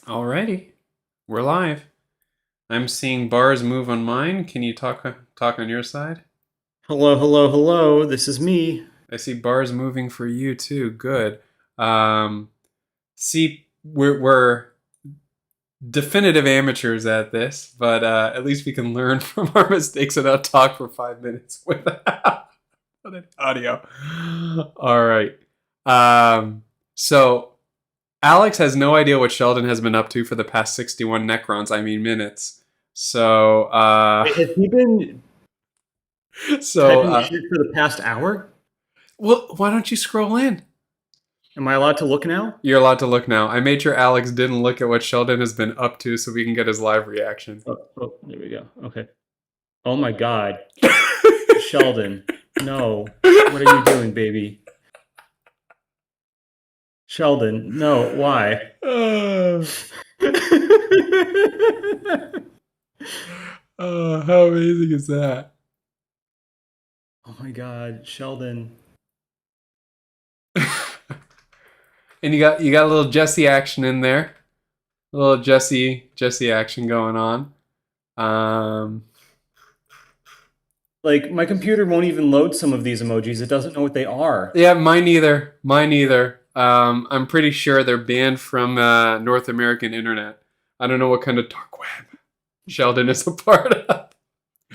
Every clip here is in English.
Alrighty, we're live. I'm seeing bars move on mine. Can you talk on your side? Hello, hello, hello. This is me. I see bars moving for you too. Good. Um, see, we're definitive amateurs at this, but at least we can learn from our mistakes and not talk for 5 minutes without audio. All right. So Alex has no idea what Sheldon has been up to for the past 61 Necrons. I mean minutes. So Wait, has he been so typing shit for the past hour? well, why don't you scroll in? Am I allowed to look now? You're allowed to look now. I made sure Alex didn't look at what Sheldon has been up to so we can get his live reaction. Oh, there we go. Okay. Oh my God. Sheldon. No. What are you doing, baby? Sheldon. No. Why? uh, how amazing is that? Oh my God. Sheldon. And you got a little Jesse action in there. A little Jesse action going on. Um, Like, my computer won't even load some of these emojis. It doesn't know what they are. yeah, mine either. Mine either. I'm pretty sure they're banned from North American internet. I don't know what kind of dark web Sheldon is a part of.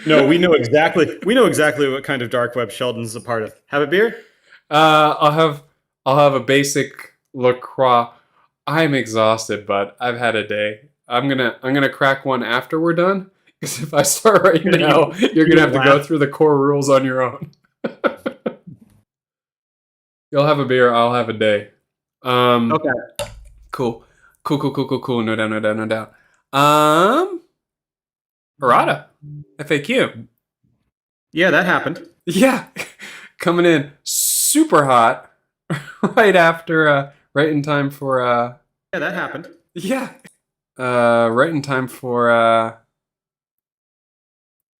No, we know exactly what kind of dark web Sheldon's a part of. Have a beer? I'll have a basic LaCroix. I'm exhausted, but I've had a day. I'm gonna crack one after we're done. Because if I start right now, you're gonna have to go through the core rules on your own. You'll have a beer. I'll have a day. Okay. Cool. Cool. No doubt. No doubt. No doubt. Errata. FAQ. Yeah, that happened. Yeah, coming in super hot, right after, right in time for, Yeah, that happened. yeah, right in time for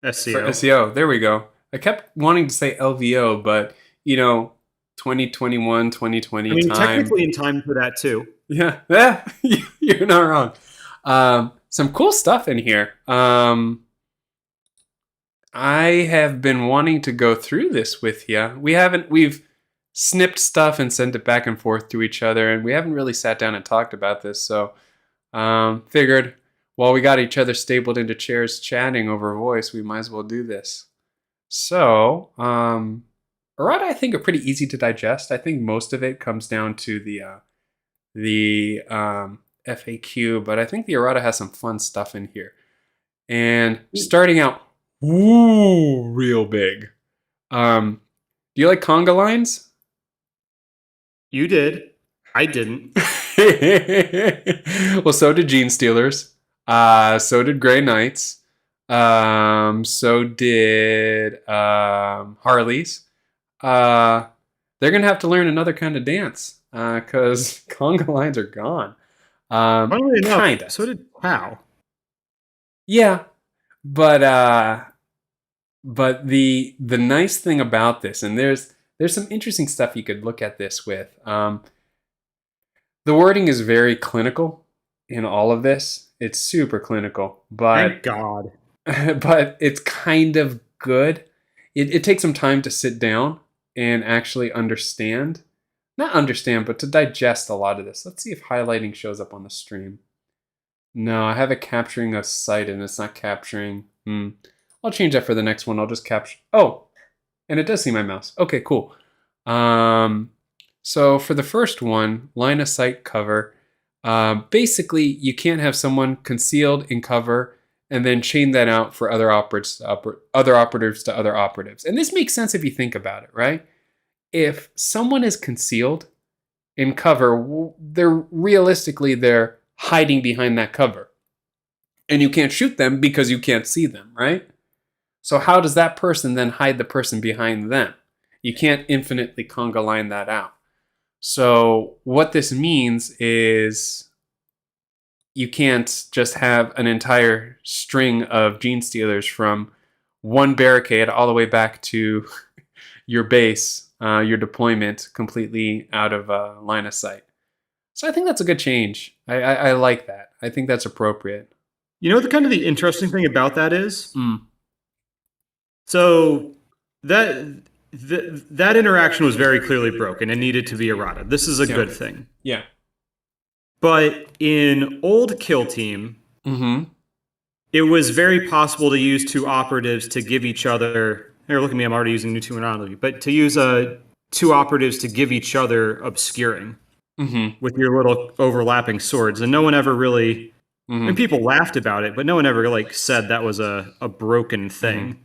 SEO. SEO. There we go. I kept wanting to say LVO, but you know, 2021, 2020 I mean, time. technically in time for that too. Yeah, you're not wrong. Some cool stuff in here. I have been wanting to go through this with you. We've snipped stuff and sent it back and forth to each other, and we haven't really sat down and talked about this. So, figured while we got each other stapled into chairs chatting over voice, we might as well do this. So, errata I think are pretty easy to digest. I think most of it comes down to the FAQ, but I think the errata has some fun stuff in here. And starting out, ooh, real big. Do you like conga lines? You did. I didn't. Well, so did Gene Stealers. So did Grey Knights. So did Harleys. They're gonna have to learn another kind of dance because conga lines are gone. Funnily enough, Kinda. so did Pow. Yeah, but the nice thing about this, and there's some interesting stuff you could look at this with. The wording is very clinical in all of this. It's super clinical, Thank but God. but it's kind of good. It takes some time to sit down and actually understand, not understand, but to digest a lot of this. Let's see if highlighting shows up on the stream. No, I have it capturing a site and it's not capturing. I'll change that for the next one. I'll just capture. Oh, and it does see my mouse. Okay, cool. So for the first one, line of sight cover, basically you can't have someone concealed in cover and then chain that out for other operatives to other operatives. And this makes sense if you think about it, right? If someone is concealed in cover, they're hiding behind that cover. And you can't shoot them because you can't see them, right? So how does that person then hide the person behind them? You can't infinitely conga line that out. So what this means is you can't just have an entire string of gene stealers from one barricade all the way back to your base, your deployment completely out of line of sight. So I think that's a good change. I like that. I think that's appropriate. You know, the interesting thing about that is, Mm. so that that interaction was very clearly broken and needed to be errata. This is a Yeah. good thing. Yeah. But in old Kill Team, Mm-hmm. it was very possible to use two operatives to give each other. Here, look at me. I'm already using new terminology, but to use two operatives to give each other obscuring Mm-hmm. with your little overlapping swords, and no one ever really. I mean, Mm-hmm. people laughed about it, but no one ever like said that was a broken Mm-hmm. thing.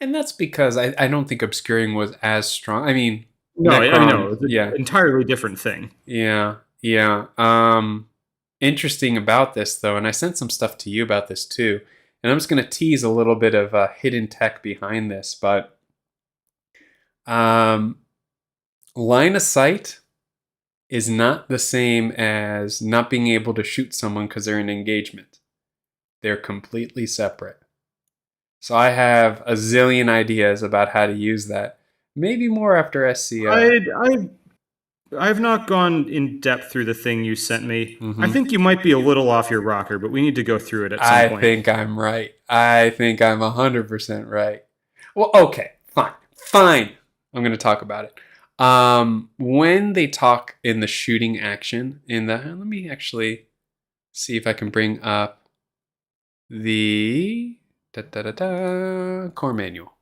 And that's because I don't think obscuring was as strong. I mean, No, I Necron, know it's an yeah, entirely different thing. yeah, yeah. Interesting about this though, and I sent some stuff to you about this too. And I'm just going to tease a little bit of hidden tech behind this, but um, line of sight is not the same as not being able to shoot someone because they're in engagement. They're completely separate. So I have a zillion ideas about how to use that. Maybe more after SCO. I've not gone in depth through the thing you sent me. I Mm-hmm. think you might be a little off your rocker, but we need to go through it at some I point. think I'm right. I think I'm 100% right. Well, okay, fine. Fine. I'm going to talk about it. When they talk in the shooting action, let me actually see if I can bring up the core manual.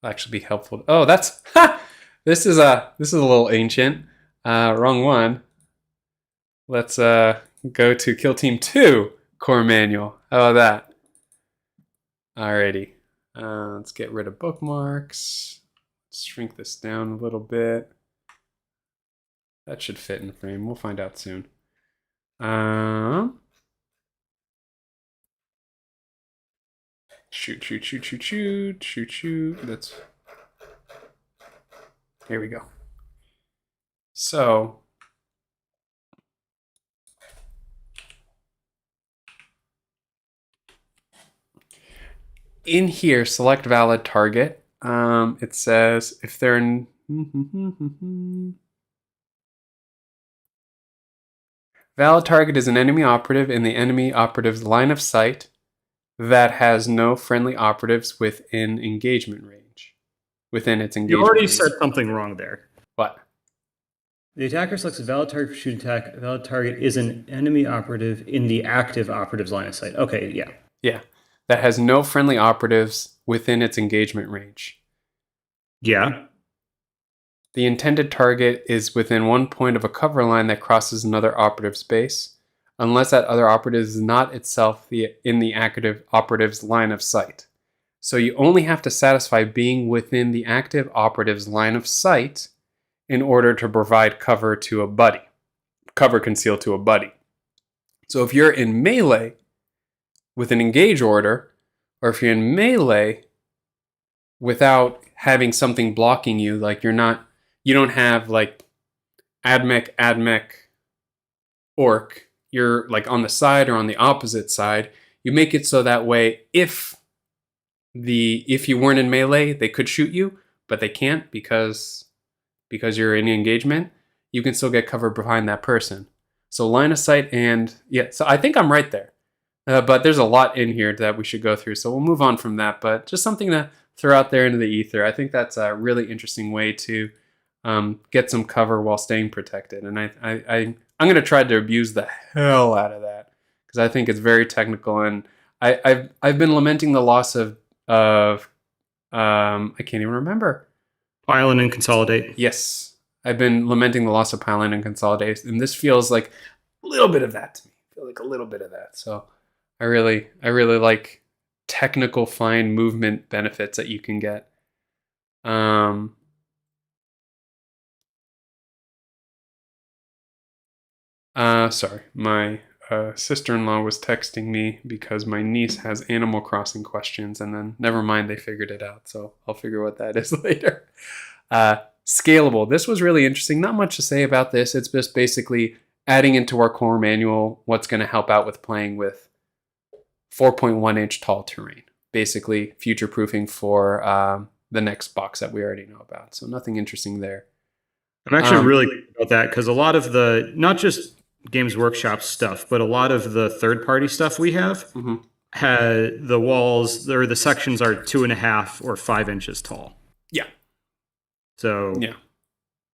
That'll actually be helpful. Oh, that's this is a little ancient. Wrong one. Let's go to Kill Team 2 core manual. How about that? Alrighty. Let's get rid of bookmarks. Let's shrink this down a little bit. That should fit in frame. We'll find out soon. Shoot. That's here we go. So in here, select valid target. It says if they're in valid target is an enemy operative in the enemy operative's line of sight that has no friendly operatives within engagement range. Within its engagement You already range. said something wrong there. What? The attacker selects a valid target for shoot attack. A valid target is an enemy operative in the active operative's line of sight. Okay, yeah. Yeah. That has no friendly operatives within its engagement range. Yeah. The intended target is within 1 point of a cover line that crosses another operative's base, unless that other operative is not itself in the active operative's line of sight. So you only have to satisfy being within the active operative's line of sight in order to provide cover to a buddy. Cover conceal to a buddy. So if you're in melee with an engage order, or if you're in melee without having something blocking you, like you don't have like admech, orc, you're like on the side or on the opposite side, you make it so that way if you weren't in melee, they could shoot you, but they can't because you're in engagement, you can still get cover behind that person. So line of sight so I think I'm right there. But there's a lot in here that we should go through, so we'll move on from that. But just something to throw out there into the ether. I think that's a really interesting way to get some cover while staying protected. And I'm going to try to abuse the hell out of that because I think it's very technical. And I've been lamenting the loss of I can't even remember. Island and consolidate. Yes, I've been lamenting the loss of Pipeline and Consolidate, and this feels like a little bit of that to me. I feel like a little bit of that. So I really like technical fine movement benefits that you can get. Sorry, my sister-in-law was texting me because my niece has Animal Crossing questions, and then never mind, they figured it out. So I'll figure what that is later. Scalable. This was really interesting. Not much to say about this. It's just basically adding into our core manual what's going to help out with playing with 4.1 inch tall terrain. Basically, future proofing for the next box that we already know about. So nothing interesting there. I'm actually really about that because a lot of the, not just Games Workshop stuff, but a lot of the third-party stuff we have Mm-hmm. had the walls or the sections are 2.5 or 5 inches tall. Yeah. So Yeah.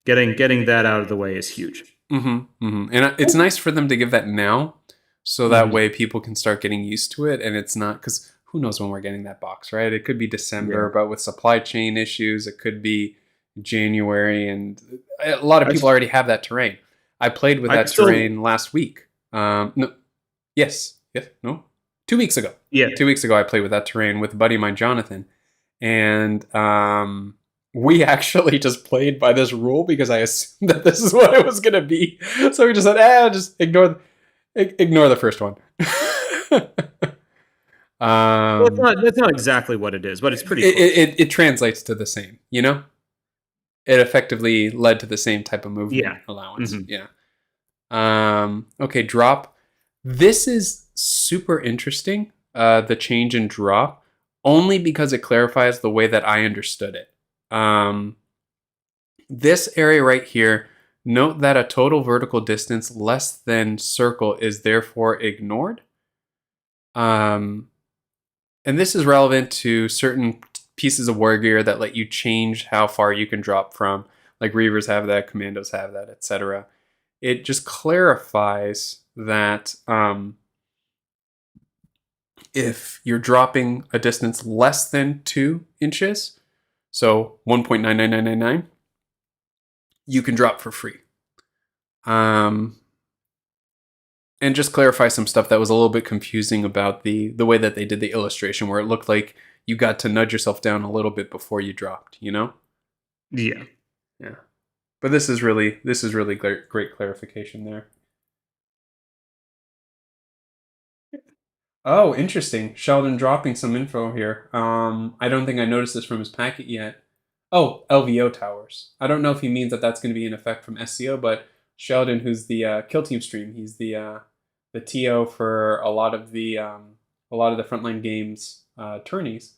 getting that out of the way is huge. Mm-hmm. Mm-hmm. And it's nice for them to give that now, so that way people can start getting used to it, and it's not because who knows when we're getting that box, right? It could be December, but with supply chain issues, it could be January, and a lot of people already have that terrain. I played with that terrain last week. No, yes, no, 2 weeks ago. Yeah, 2 weeks ago, I played with that terrain with a buddy of mine, Jonathan, and we actually just played by this rule because I assumed that this is what it was going to be. So we just said, just ignore the first one. well, that's not exactly what it is, but it's pretty close. It translates to the same, you know? It effectively led to the same type of movement allowance. Mm-hmm. Yeah. Okay, drop. This is super interesting, the change in drop, only because it clarifies the way that I understood it. This area right here, note that a total vertical distance less than circle is therefore ignored. And this is relevant to certain pieces of war gear that let you change how far you can drop from. Like Reavers have that, Commandos have that, etc. It just clarifies that if you're dropping a distance less than 2 inches, so 1.99999, you can drop for free. And just clarify some stuff that was a little bit confusing about the way that they did the illustration, where it looked like you got to nudge yourself down a little bit before you dropped, you know? Yeah. Yeah. But this is really great clarification there. Oh, interesting. Sheldon dropping some info here. I don't think I noticed this from his packet yet. Oh, LVO towers. I don't know if he means that that's going to be in effect from SCO, but Sheldon, who's the Kill Team stream, he's the TO for a lot of the frontline games tourneys,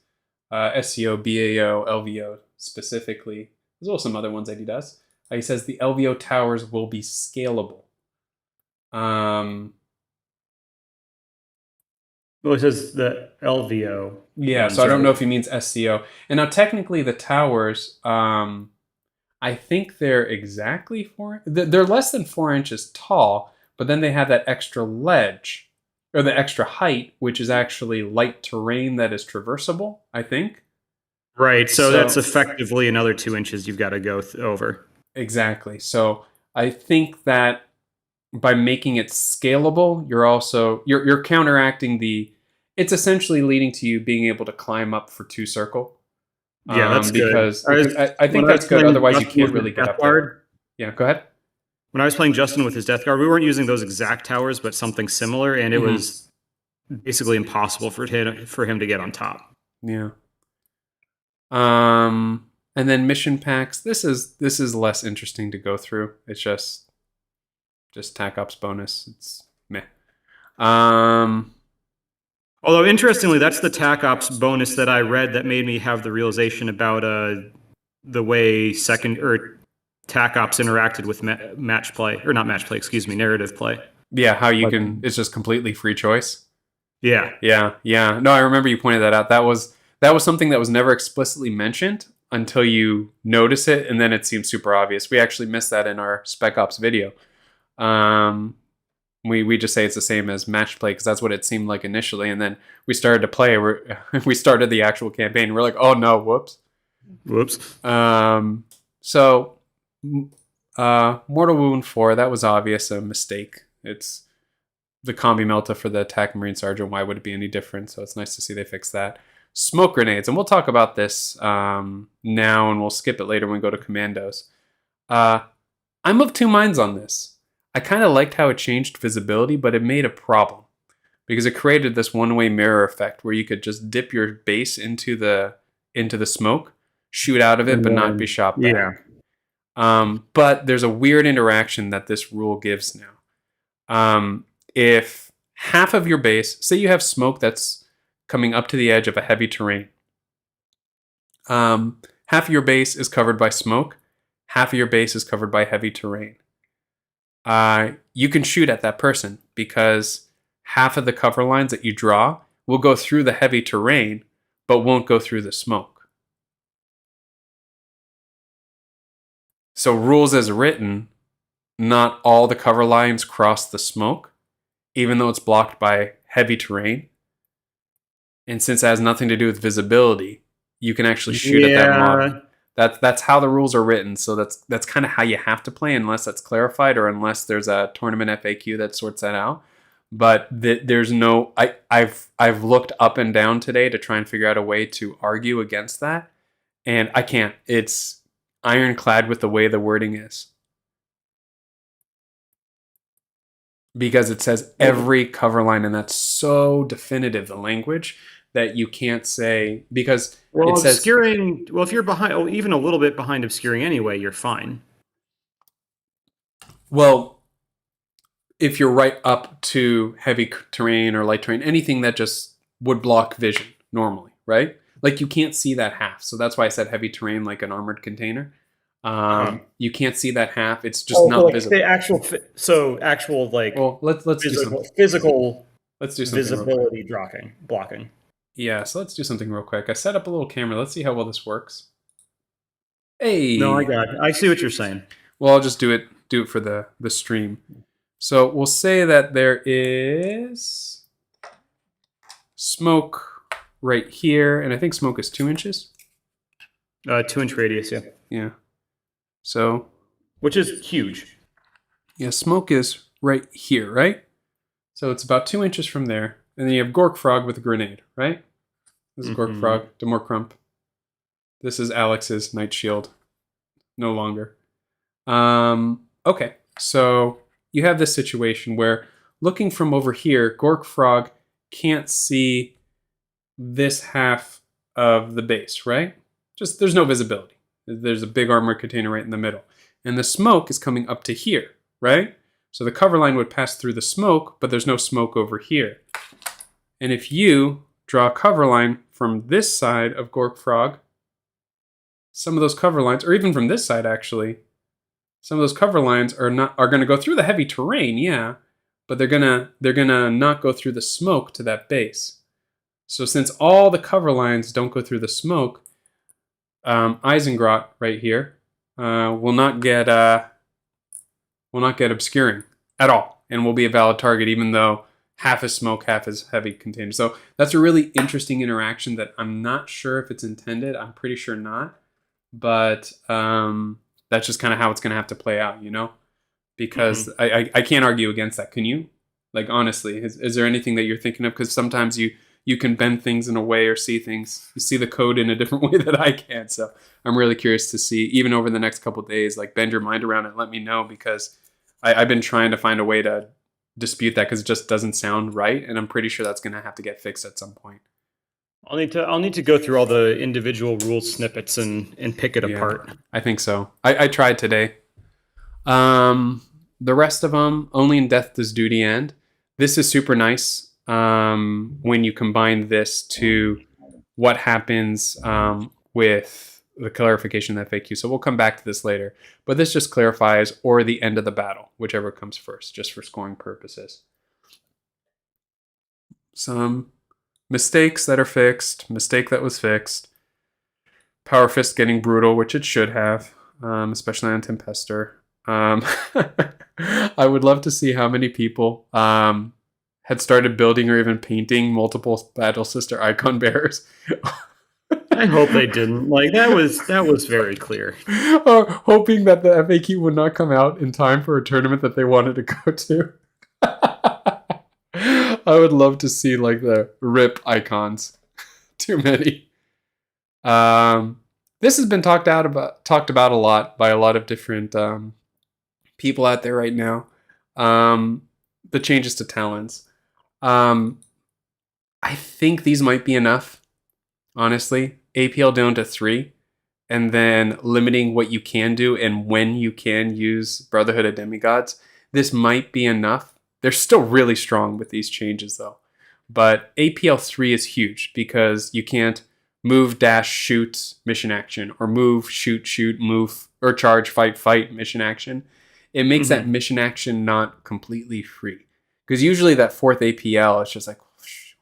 SCO, BAO, LVO specifically, as well as some other ones that he does. He says the LVO towers will be scalable. Well, it says the LVO. Yeah, so I don't know if he means SCO. And now technically the towers, I think they're exactly they're less than 4 inches tall, but then they have that extra ledge, or the extra height, which is actually light terrain that is traversable, I think. Right, so that's effectively another 2 inches you've got to go over. Exactly. So I think that by making it scalable, you're counteracting it's essentially leading to you being able to climb up for 2 circle. Yeah, that's because good. I think that's good. Otherwise, you can't really get up there. Yeah, go ahead. When I was playing Justin with his Death Guard, we weren't using those exact towers, but something similar, and it was basically impossible for him to get on top. Yeah. And then mission packs. This is less interesting to go through. It's just TAC Ops bonus. It's meh. Although interestingly, that's the TAC Ops bonus that I read that made me have the realization about the way TAC Ops interacted with match play, or not match play, excuse me, narrative play. Yeah, how you can. It's just completely free choice. Yeah. No, I remember you pointed that out. That was something that was never explicitly mentioned until you notice it, and then it seems super obvious. We actually missed that in our Spec Ops video. We just say it's the same as match play because that's what it seemed like initially, and then we started to play. We started the actual campaign. We're like, oh no, whoops. So, Mortal Wound 4, that was obvious a mistake. It's the combi melta for the attack Marine Sergeant. Why would it be any different? So it's nice to see they fixed that. Smoke grenades, and we'll talk about this now, and we'll skip it later when we go to Commandos. I'm of two minds on this. I kind of liked how it changed visibility, but it made a problem because it created this one-way mirror effect where you could just dip your base into the smoke, shoot out of it, but not be shot back. Yeah. But there's a weird interaction that this rule gives now. If half of your base, say you have smoke that's coming up to the edge of a heavy terrain, half of your base is covered by smoke, half of your base is covered by heavy terrain. you can shoot at that person because half of the cover lines that you draw will go through the heavy terrain, but won't go through the smoke. So rules as written, not all the cover lines cross the smoke, even though it's blocked by heavy terrain. And since it has nothing to do with visibility, you can actually shoot at that model. That's how the rules are written. So that's kind of how you have to play, unless that's clarified or unless there's a tournament FAQ that sorts that out. But there's no. I've looked up and down today to try and figure out a way to argue against that, and I can't. It's ironclad with the way the wording is, because it says every cover line, and that's so definitive, the language, that you can't say, because it says obscuring. Well, if you're behind, even a little bit behind obscuring anyway, you're fine. Well, if you're right up to heavy terrain or light terrain, anything that just would block vision normally, right? Like you can't see that half. So that's why I said heavy terrain, like an armored container. You can't see that half. It's just not like visible. The actual like. Well, let's do something. Physical. Let's do something. Visibility blocking. Yeah, so let's do something real quick. I set up a little camera. Let's see how well this works. Hey. No, I got it. I see what you're saying. Well, I'll just do it for the stream. So we'll say that there is smoke right here, and I think smoke is 2 inches. 2-inch radius, yeah. Yeah. So. Which is huge. Yeah, smoke is right here, right? So it's about 2 inches from there. And then you have Gork Frog with a grenade, right? This is Gork Frog, Demore Crump. This is Alex's Night Shield. No longer. Okay, so you have this situation where looking from over here, Gork Frog can't see this half of the base, right? Just there's no visibility. There's a big armored container right in the middle. And the smoke is coming up to here, right? So the cover line would pass through the smoke, but there's no smoke over here. And if you draw a cover line from this side of Gork Frog, some of those cover lines, or even from this side actually, some of those cover lines are going to go through the heavy terrain, yeah, but they're gonna not go through the smoke to that base. So since all the cover lines don't go through the smoke, Eisengrot right here will not get obscuring at all, and will be a valid target, even though half is smoke, half is heavy container. So that's a really interesting interaction that I'm not sure if it's intended. I'm pretty sure not, but that's just kind of how it's going to have to play out, you know? Because I can't argue against that. Can you? Like, honestly, is there anything that you're thinking of? Because sometimes you can bend things in a way or see things. You see the code in a different way that I can. So I'm really curious to see, even over the next couple of days, like bend your mind around it. Let me know, because I've been trying to find a way to dispute that, because it just doesn't sound right. And I'm pretty sure that's going to have to get fixed at some point. I'll need to go through all the individual rule snippets and pick it apart. I think so. I tried today. The rest of them only in Death Does Duty End. This is super nice when you combine this to what happens with the clarification of the FAQ. So we'll come back to this later. But this just clarifies or the end of the battle, whichever comes first, just for scoring purposes. Some mistakes that are fixed, mistake that was fixed. Power Fist getting brutal, which it should have, especially on Tempester. I would love to see how many people had started building or even painting multiple Battle Sister icon bearers. I hope they didn't. Like that was very clear. Or hoping that the FAQ would not come out in time for a tournament that they wanted to go to. I would love to see like the RIP icons. Too many. This has been talked about a lot by a lot of different people out there right now. The changes to talents. I think these might be enough. Honestly, APL down to 3, and then limiting what you can do and when you can use Brotherhood of Demigods. This might be enough. They're still really strong with these changes though. But APL 3 is huge because you can't move, dash, shoot, mission action, or move, shoot, move, or charge, fight, mission action. it makes that mission action not completely free. Because usually that fourth APL, it's just like,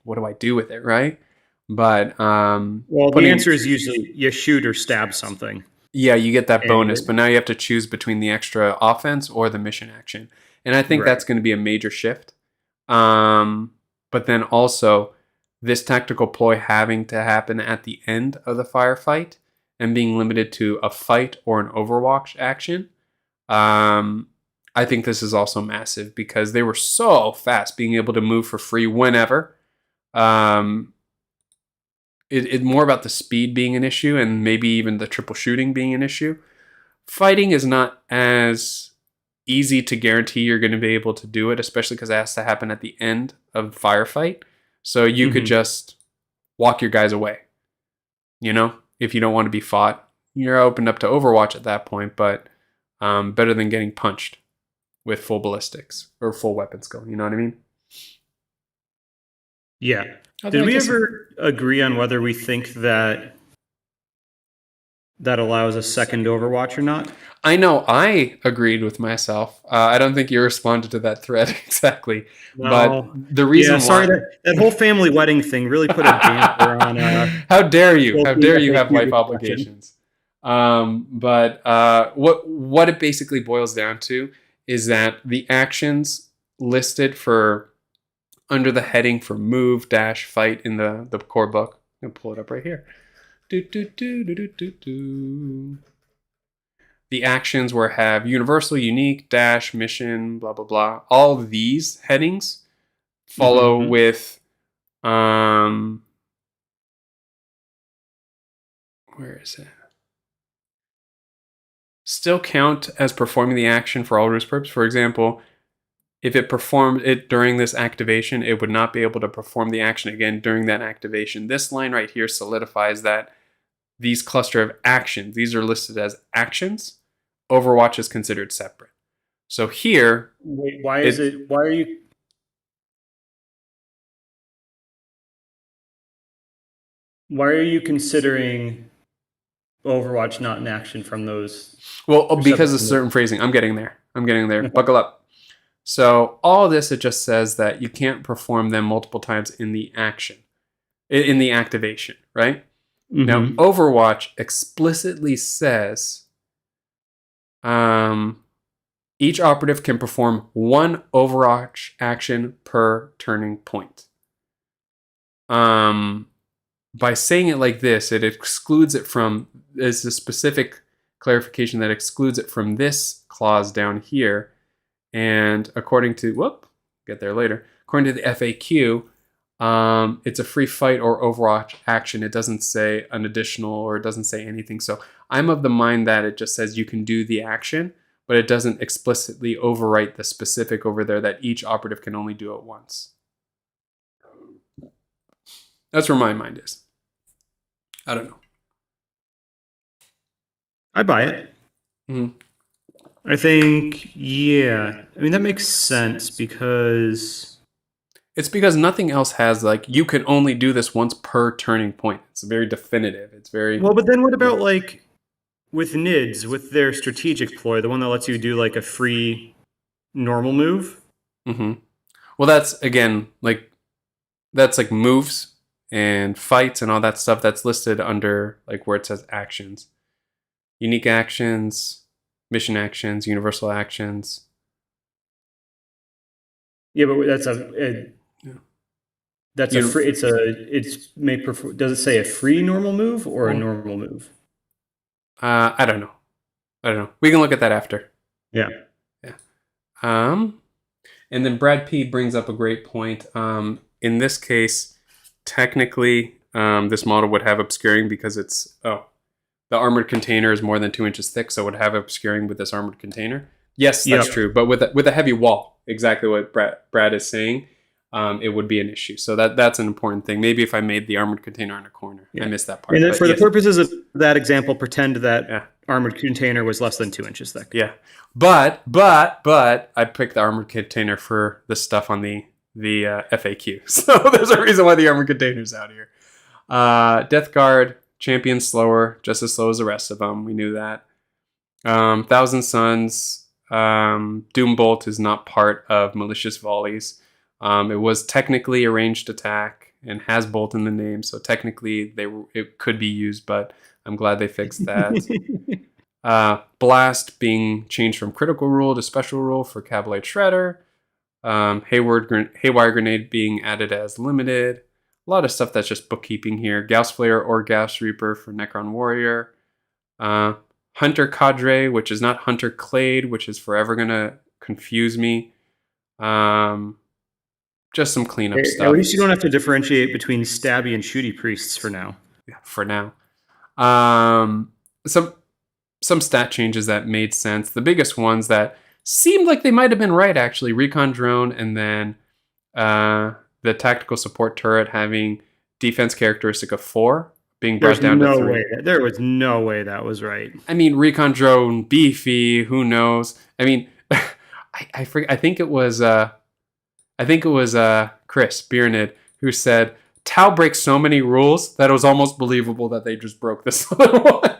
what do I do with it, right? But the answer is usually you shoot or stab something. Yeah, you get that bonus, but now you have to choose between the extra offense or the mission action. And I think that's going to be a major shift. But then also, this tactical ploy having to happen at the end of the firefight and being limited to a fight or an overwatch action. I think this is also massive because they were so fast being able to move for free whenever. It's more about the speed being an issue and maybe even the triple shooting being an issue. Fighting is not as easy to guarantee you're going to be able to do it, especially because it has to happen at the end of the firefight. So you could just walk your guys away. You know, if you don't want to be fought, you're opened up to Overwatch at that point, but better than getting punched with full ballistics or full weapon skill. You know what I mean? Yeah. Did we ever agree on whether we think that allows a second Overwatch or not? I know I agreed with myself. I don't think you responded to that thread exactly. No. But the reason why... that whole family wedding thing really put a damper on... How dare you? How dare you have life obligations? But what it basically boils down to is that the actions listed for... under the heading for move dash fight in the core book. I'm going to pull it up right here. The actions where have universal, unique, dash, mission, blah, blah, blah. All of these headings follow with, where is it? Still count as performing the action for all intents and purposes. For example, if it performed it during this activation, it would not be able to perform the action again during that activation. This line right here solidifies that these cluster of actions, these are listed as actions. Overwatch is considered separate. So here... Wait, why are you considering Overwatch not an action from those? Well, because of certain phrasing. I'm getting there. Buckle up. So all of this, it just says that you can't perform them multiple times in the action, in the activation, right? Now, Overwatch explicitly says each operative can perform one Overwatch action per turning point. By saying it like this, it excludes it from... There's a specific clarification that excludes it from this clause down here. And according to... get there later. According to the FAQ, it's a free fight or Overwatch action. It doesn't say an additional, or it doesn't say anything. So I'm of the mind that it just says you can do the action, but it doesn't explicitly overwrite the specific over there that each operative can only do it once. That's where my mind is. I don't know. I buy it. I think, yeah. I mean, that makes sense because... It's because nothing else has, like, you can only do this once per turning point. It's very definitive. It's very... Well, but then what about, like, with NIDS, with their strategic ploy, the one that lets you do, like, a free normal move? Well, that's, again, like, that's, like, moves and fights and all that stuff that's listed under, like, where it says actions. Unique actions, mission actions, universal actions. Yeah, but that's a free. Does it say a free normal move or a normal move? I don't know. We can look at that after. Yeah. And then Brad P brings up a great point. In this case, technically, this model would have obscuring because it's the armored container is more than 2 inches thick, so it would have obscuring with this armored container. Yes, that's true. But with a heavy wall, exactly what Brad is saying, it would be an issue. So that's an important thing. Maybe if I made the armored container in a corner. I missed that part. And then for the purposes of that example, pretend that armored container was less than 2 inches thick. Yeah. But I picked the armored container for the stuff on the FAQ. So there's a reason why the armored container's out here. Death Guard, champion slower, just as slow as the rest of them. We knew that. Thousand Suns, Doombolt is not part of malicious volleys. It was technically a ranged attack and has bolt in the name, so technically it could be used, but I'm glad they fixed that. Blast being changed from critical rule to special rule for Cavalite Shredder. Haywire Grenade being added as limited. A lot of stuff that's just bookkeeping here. Gauss Flare or Gauss Reaper for Necron Warrior. Hunter Cadre, which is not Hunter Clade, which is forever going to confuse me. Just some cleanup stuff. At least you don't have to differentiate between stabby and shooty priests for now. Yeah, for now. Some stat changes that made sense. The biggest ones that seemed like they might have been right, actually. Recon Drone, and then the tactical support turret having defense characteristic of 4 being brought down to 3. There was no way that was right. I mean, Recon Drone, beefy, who knows? I mean, I think it was Chris Bieranid who said Tau breaks so many rules that it was almost believable that they just broke this other one.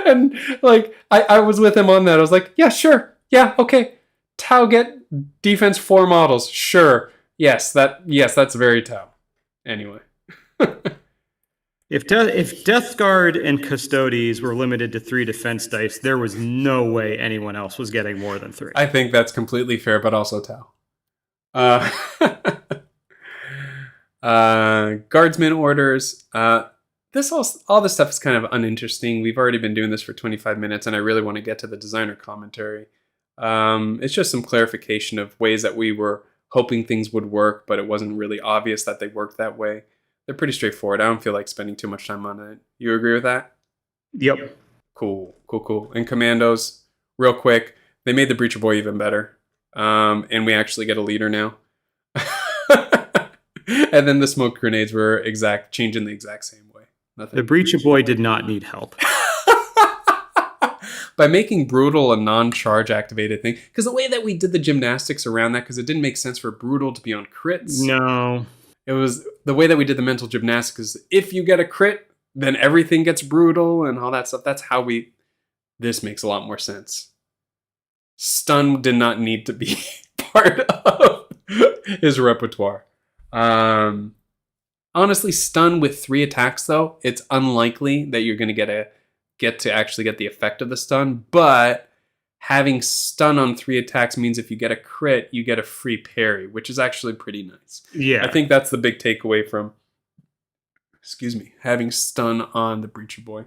And like I was with him on that. I was like, yeah, sure. Yeah, okay. Tau get defense 4 models. Sure. Yes, that's very Tau. Anyway. If Death Guard and Custodes were limited to 3 defense dice, there was no way anyone else was getting more than 3. I think that's completely fair, but also Tau. Guardsman orders. All this stuff is kind of uninteresting. We've already been doing this for 25 minutes, and I really want to get to the designer commentary. It's just some clarification of ways that we were hoping things would work, but it wasn't really obvious that they worked that way. They're pretty straightforward. I don't feel like spending too much time on it. You agree with that? Yep. Cool. And Commandos, real quick, they made the Breacher Boy even better. And we actually get a leader now. And then the smoke grenades were changing the exact same way. Nothing. The Breacher Boy did not need help. By making Brutal a non-charge activated thing. Because the way that we did the gymnastics around that, because it didn't make sense for Brutal to be on crits. No. It was the way that we did the mental gymnastics is if you get a crit, then everything gets Brutal and all that stuff. That's how this makes a lot more sense. Stun did not need to be part of his repertoire. Honestly, stun with 3 attacks though, it's unlikely that you're going to get to actually get the effect of the stun, but having stun on 3 attacks means if you get a crit, you get a free parry, which is actually pretty nice. Yeah. I think that's the big takeaway from having stun on the Breacher Boy.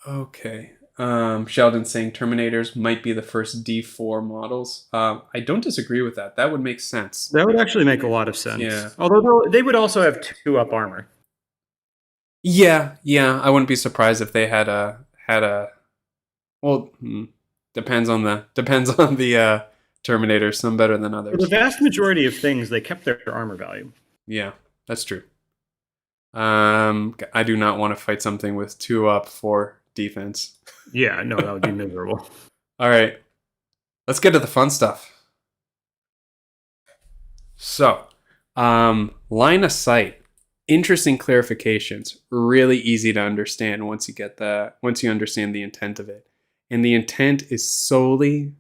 Okay. Sheldon saying Terminators might be the first D4 models. I don't disagree with that. That would make sense. That would actually make a lot of sense. Yeah. Although they would also have 2-up armor. Yeah. I wouldn't be surprised if they had a. Well, depends on the Terminators. Some better than others. For the vast majority of things, they kept their armor value. Yeah, that's true. I do not want to fight something with 2-up for defense. Yeah, no, that would be miserable. All right, let's get to the fun stuff. So, line of sight. Interesting clarifications. Really easy to understand once you understand the intent of it. And the intent is solely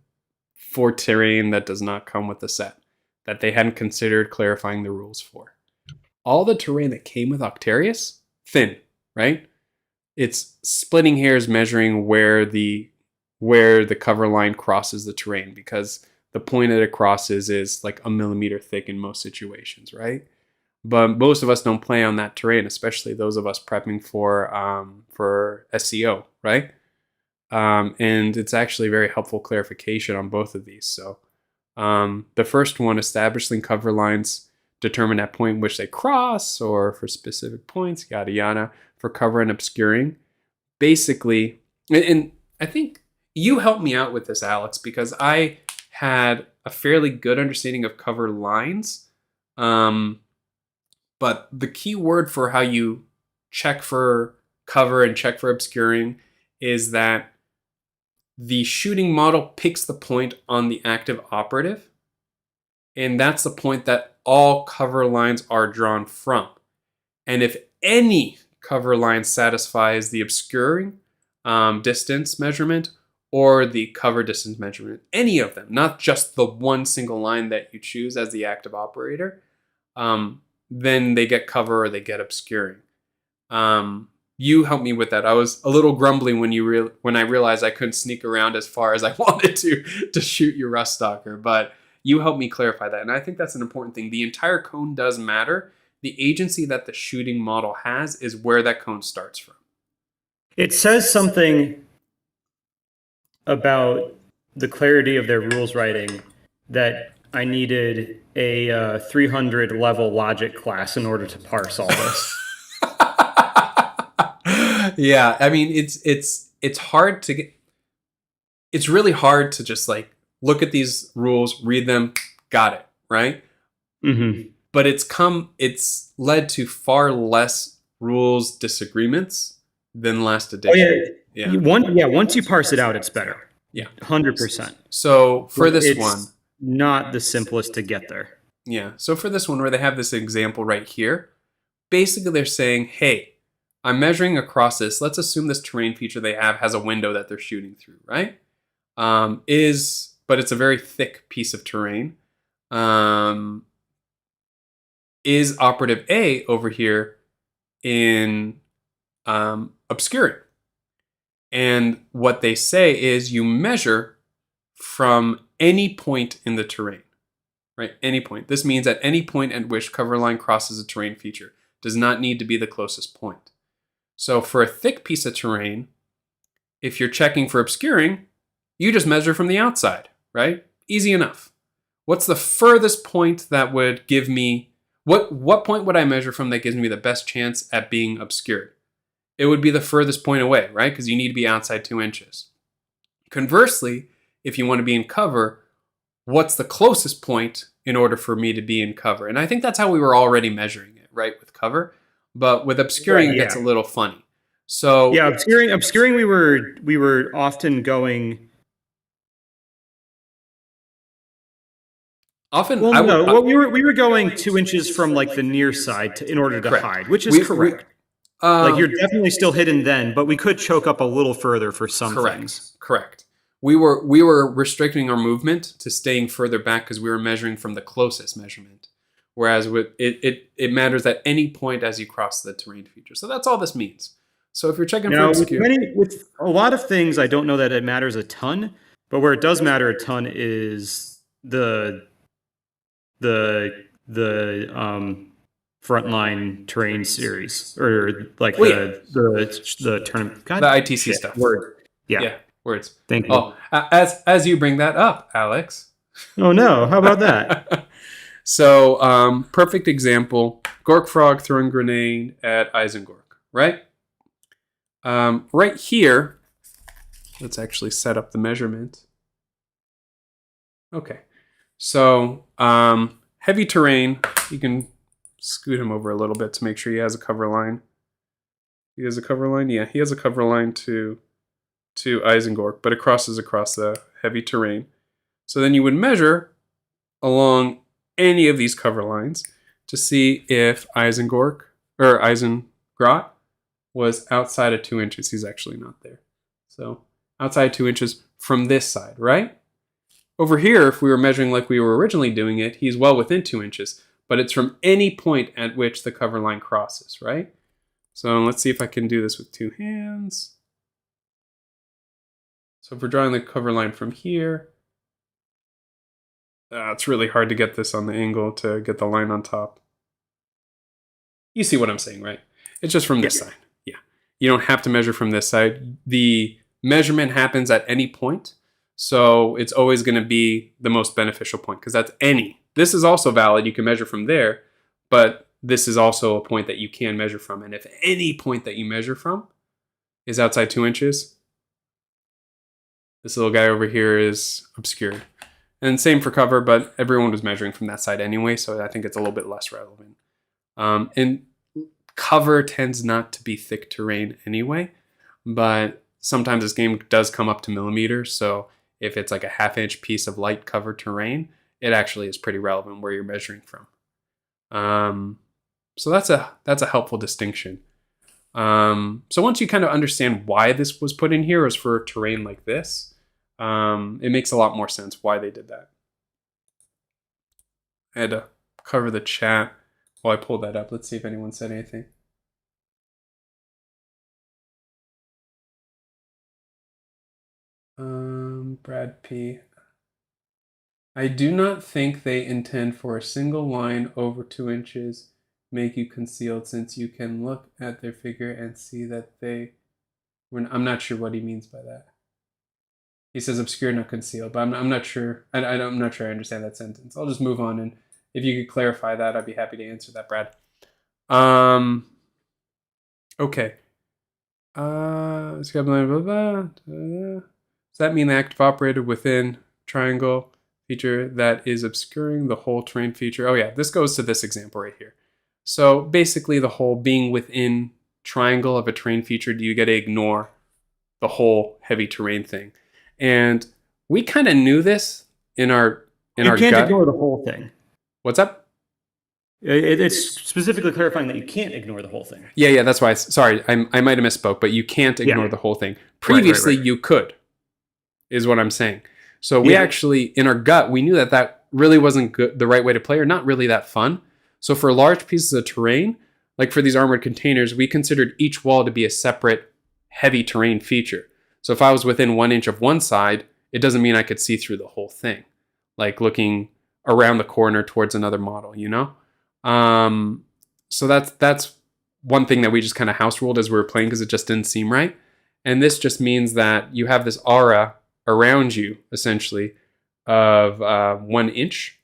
for terrain that does not come with the set, that they hadn't considered clarifying the rules for. All the terrain that came with Octarius, thin, right? It's splitting hairs measuring where the cover line crosses the terrain, because the point that it crosses is like a millimeter thick in most situations, right? But most of us don't play on that terrain, especially those of us prepping for SEO, right? And it's actually a very helpful clarification on both of these. So the first one, establishing cover lines determine at point in which they cross, or for specific points, yada yada, for cover and obscuring. Basically, and I think you helped me out with this, Alex, because I had a fairly good understanding of cover lines. But the key word for how you check for cover and check for obscuring is that the shooting model picks the point on the active operative. And that's the point that all cover lines are drawn from. And if any cover line satisfies the obscuring, distance measurement or the cover distance measurement. Any of them, not just the one single line that you choose as the active operator. Then they get cover or they get obscuring. You helped me with that. I was a little grumbly when I realized I couldn't sneak around as far as I wanted to shoot your rust stalker, but you helped me clarify that. And I think that's an important thing. The entire cone does matter. The agency that the shooting model has is where that cone starts from. It says something about the clarity of their rules writing that I needed a 300 level logic class in order to parse all this. Yeah, I mean it's hard to get. It's really hard to just like look at these rules, read them, got it, right? Mm-hmm. But it's led to far less rules disagreements than last edition. Yeah. Once you parse it out, it's better. Yeah, 100%. So for this one, not the simplest to get there. Yeah. So for this one, where they have this example right here, basically they're saying, hey, I'm measuring across this. Let's assume this terrain feature they have has a window that they're shooting through, right? But it's a very thick piece of terrain. Is operative A over here in obscuring? And what they say is you measure from any point in the terrain, right? Any point. This means at any point at which cover line crosses a terrain feature. Does not need to be the closest point. So for a thick piece of terrain, if you're checking for obscuring, you just measure from the outside, right? Easy enough. What's the furthest point that would give me, what point would I measure from that gives me the best chance at being obscured? It would be the furthest point away, right? Because you need to be outside 2 inches. Conversely, if you want to be in cover, what's the closest point in order for me to be in cover? And I think that's how we were already measuring it, right, with cover. But with obscuring, it gets a little funny. So yeah, obscuring, we were often going. Often, we were going 2 inches from like the near side in order to hide, which is correct. Like you're definitely still hidden then, but we could choke up a little further for some things. Correct. We were restricting our movement to staying further back because we were measuring from the closest measurement. Whereas with it matters at any point as you cross the terrain feature. So that's all this means. So if you're checking for obscuring, with a lot of things, I don't know that it matters a ton. But where it does matter a ton is the frontline terrain series or like the tournament. God, the ITC stuff. Word. Yeah. Words. Thank you. Oh, as you bring that up, Alex. Oh no! How about that? So, perfect example, Gork Frog throwing grenade at Isengork, right? Right here, let's actually set up the measurement. Okay, so heavy terrain, you can scoot him over a little bit to make sure he has a cover line. He has a cover line? Yeah, he has a cover line to Isengork, but it crosses across the heavy terrain. So then you would measure along any of these cover lines to see if Isengork or Eisengrot was outside of 2 inches. He's actually not there. So outside 2 inches from this side, right? Over here, if we were measuring like we were originally doing it, he's well within 2 inches, but it's from any point at which the cover line crosses, right? So let's see if I can do this with 2 hands. So if we're drawing the cover line from here, it's really hard to get this on the angle to get the line on top. You see what I'm saying, right? It's just from this side. Yeah. You don't have to measure from this side. The measurement happens at any point. So it's always going to be the most beneficial point because that's any. This is also valid. You can measure from there, but this is also a point that you can measure from. And if any point that you measure from is outside 2 inches, this little guy over here is obscured. And same for cover, but everyone was measuring from that side anyway, so I think it's a little bit less relevant. And cover tends not to be thick terrain anyway, but sometimes this game does come up to millimeters, so if it's like a half-inch piece of light cover terrain, it actually is pretty relevant where you're measuring from. So that's a helpful distinction. So once you kind of understand why this was put in here is for terrain like this, it makes a lot more sense why they did that. I had to cover the chat while I pulled that up. Let's see if anyone said anything. Brad P. I do not think they intend for a single line over 2 inches make you concealed, since you can look at their figure and see that they were. I'm not sure what he means by that. He says obscure, not concealed, but I'm not sure. I'm not sure I understand that sentence. I'll just move on, and if you could clarify that, I'd be happy to answer that, Brad. Okay. Does that mean the active operator within triangle feature that is obscuring the whole terrain feature? Oh yeah, this goes to this example right here. So basically the whole being within triangle of a terrain feature, do you get to ignore the whole heavy terrain thing? And we kind of knew this in our gut. You can't ignore the whole thing. What's up? It's specifically clarifying that you can't ignore the whole thing. Yeah, that's why. Sorry, I might have misspoke, but you can't ignore the whole thing. Previously, you could, is what I'm saying. So we actually, in our gut, we knew that really wasn't good, the right way to play, or not really that fun. So for large pieces of terrain, like for these armored containers, we considered each wall to be a separate heavy terrain feature. So if I was within 1 inch of one side, it doesn't mean I could see through the whole thing, like looking around the corner towards another model, you know? So that's one thing that we just kind of house ruled as we were playing because it just didn't seem right. And this just means that you have this aura around you, essentially, of 1 inch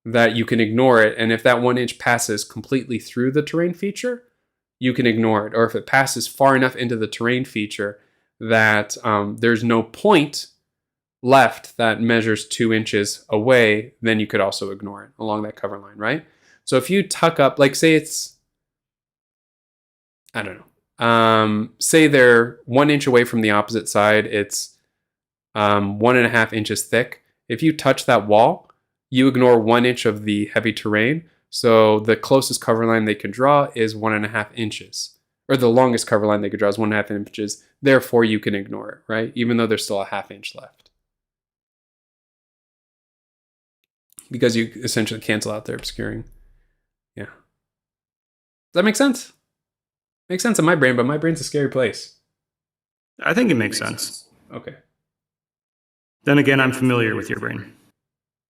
that you can ignore it. And if that 1 inch passes completely through the terrain feature, you can ignore it. Or if it passes far enough into the terrain feature that there's no point left that measures 2 inches away, then you could also ignore it along that cover line, right? So if you tuck up, like say it's, I don't know, say they're 1 inch away from the opposite side, it's 1.5 inches thick. If you touch that wall, you ignore 1 inch of the heavy terrain. So the closest cover line they can draw is 1.5 inches, or the longest cover line they could draw is 1.5 inches. Therefore, you can ignore it, right? Even though there's still a half inch left. Because you essentially cancel out their obscuring. Yeah. Does that make sense? Makes sense in my brain, but my brain's a scary place. I think it makes sense. Okay. Then again, I'm familiar with your brain.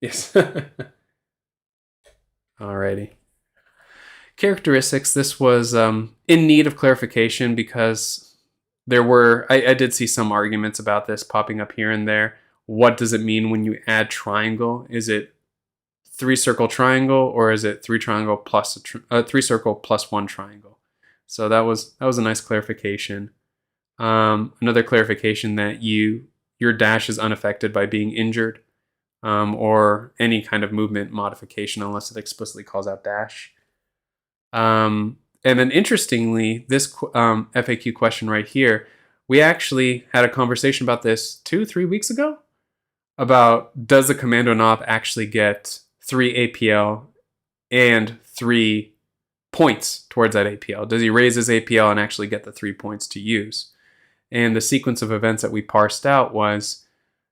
Yes. Alrighty. Characteristics. This was in need of clarification because there were, I did see some arguments about this popping up here and there. What does it mean when you add triangle? Is it 3 circle triangle, or is it 3 triangle plus 3 circle plus 1 triangle? So that was a nice clarification. Another clarification that your dash is unaffected by being injured, or any kind of movement modification unless it explicitly calls out dash. And then interestingly, this FAQ question right here, we actually had a conversation about this 2-3 weeks ago about does the commando knob actually get 3 APL and 3 points towards that APL? Does he raise his APL and actually get the 3 points to use? And the sequence of events that we parsed out was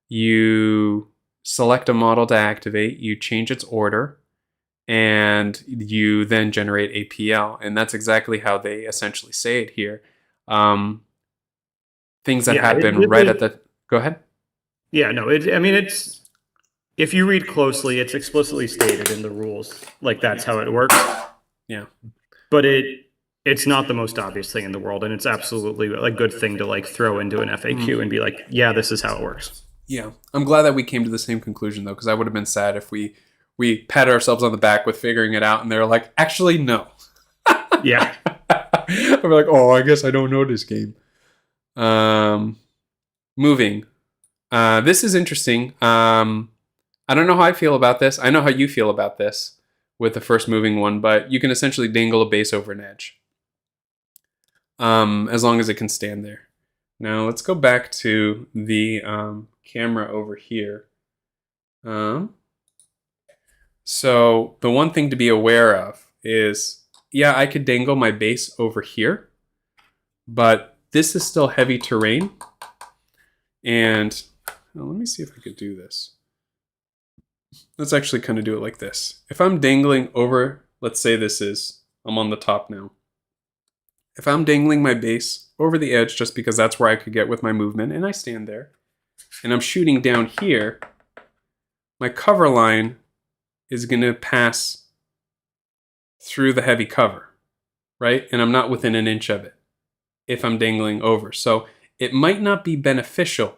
you select a model to activate, you change its order, and you then generate APL. And that's exactly how they essentially say it here. Things that happen right at the... Go ahead. Yeah, no, it's... If you read closely, it's explicitly stated in the rules. Like, that's how it works. Yeah. But it's not the most obvious thing in the world, and it's absolutely a good thing to like throw into an FAQ and be like, yeah, this is how it works. Yeah. I'm glad that we came to the same conclusion, though, because I would have been sad if we patted ourselves on the back with figuring it out, and they're like, actually, no. Yeah. I'm like, oh, I guess I don't know this game. Moving. This is interesting. I don't know how I feel about this. I know how you feel about this with the first moving one, but you can essentially dangle a base over an edge. As long as it can stand there. Now let's go back to the camera over here. So the one thing to be aware of is, yeah, I could dangle my base over here, but this is still heavy terrain. And well, let me see if I could do this. Let's actually kind of do it like this. If I'm dangling over, let's say I'm on the top now. If I'm dangling my base over the edge just because that's where I could get with my movement, and I stand there, and I'm shooting down here, my cover line is going to pass through the heavy cover, right? And I'm not within an inch of it if I'm dangling over. So it might not be beneficial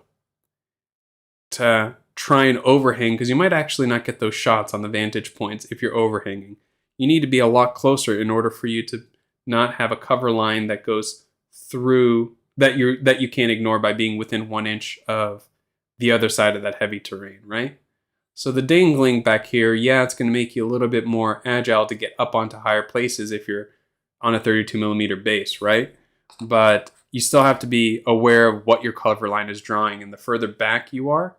to try and overhang because you might actually not get those shots on the vantage points if you're overhanging. You need to be a lot closer in order for you to not have a cover line that goes through that you can't ignore by being within 1 inch of the other side of that heavy terrain, right? So the dangling back here, yeah, it's going to make you a little bit more agile to get up onto higher places if you're on a 32 millimeter base, right? But you still have to be aware of what your cover line is drawing, and the further back you are,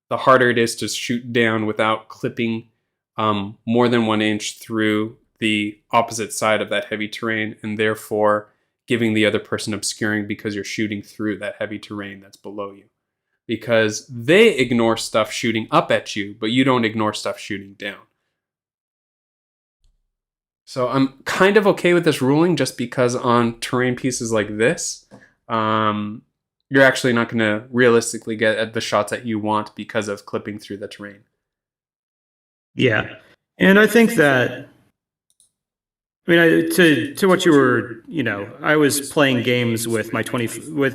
the harder it is to shoot down without clipping more than 1 inch through the opposite side of that heavy terrain, and therefore giving the other person obscuring because you're shooting through that heavy terrain that's below you. Because they ignore stuff shooting up at you, but you don't ignore stuff shooting down. So I'm kind of okay with this ruling just because on terrain pieces like this, you're actually not going to realistically get at the shots that you want because of clipping through the terrain. Yeah. And I think that, I mean, to what you were, I was playing games with my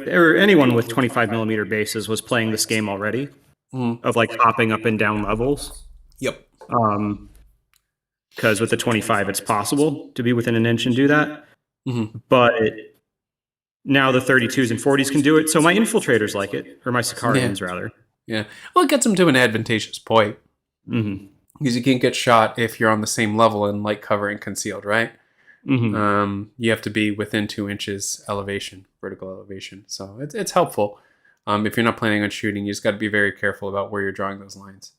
or anyone with 25 millimeter bases was playing this game already of like hopping up and down levels. Yep. Because with the 25, it's possible to be within an inch and do that. Mm-hmm. But now the 32s and 40s can do it. So my infiltrators like it, or my Sicarians rather. Yeah. Well, it gets them to an advantageous point. Mm-hmm. Because you can't get shot if you're on the same level in light cover and concealed, right? Mm-hmm. You have to be within 2 inches elevation, vertical elevation. So it's helpful. If you're not planning on shooting, you just got to be very careful about where you're drawing those lines.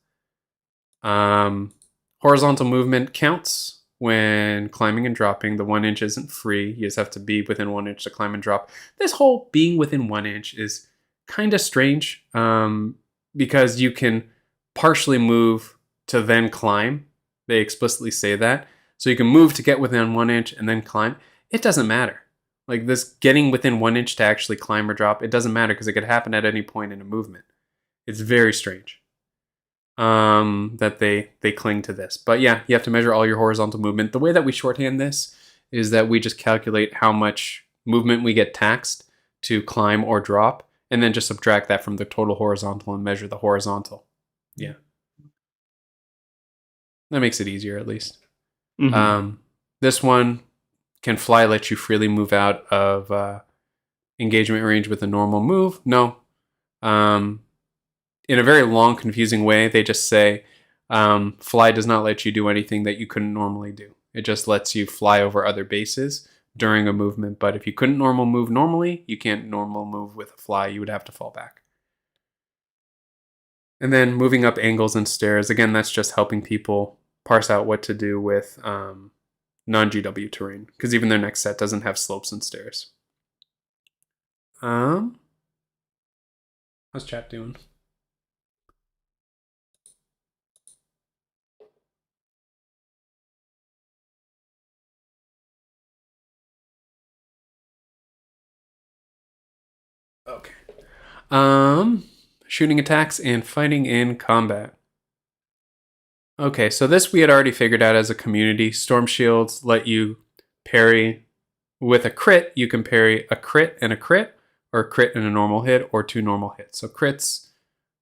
Horizontal movement counts when climbing and dropping. The 1 inch isn't free. You just have to be within 1 inch to climb and drop. This whole being within 1 inch is kind of strange because you can partially move to then climb. They explicitly say that. So you can move to get within 1 inch and then climb. It doesn't matter. Like this getting within 1 inch to actually climb or drop, it doesn't matter because it could happen at any point in a movement. It's very strange that they cling to this. But yeah, you have to measure all your horizontal movement. The way that we shorthand this is that we just calculate how much movement we get taxed to climb or drop, and then just subtract that from the total horizontal and measure the horizontal. Yeah. That makes it easier, at least. Mm-hmm. This one can fly, let you freely move out of engagement range with a normal move. No. In a very long, confusing way, they just say fly does not let you do anything that you couldn't normally do. It just lets you fly over other bases during a movement. But if you couldn't normal move normally, you can't normal move with a fly. You would have to fall back. And then moving up angles and stairs. Again, that's just helping people parse out what to do with non-GW terrain, because even their next set doesn't have slopes and stairs. How's chat doing? Okay. Shooting attacks and fighting in combat. Okay, so this we had already figured out as a community. Storm shields let you parry with a crit. You can parry a crit and a crit, or a crit and a normal hit, or 2 normal hits. So crits,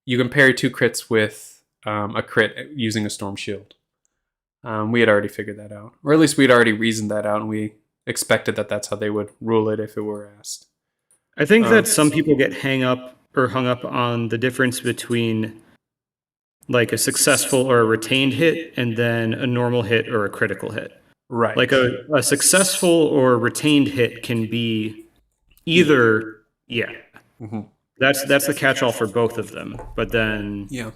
you can parry 2 crits with a crit using a storm shield. We had already figured that out, or at least we'd already reasoned that out, and we expected that that's how they would rule it if it were asked. I think that some people get hung up on the difference between like a successful or a retained hit and then a normal hit or a critical hit. Right. Like a successful or retained hit can be either, yeah. Mm-hmm. That's the catch-all for both of them. But then, yeah,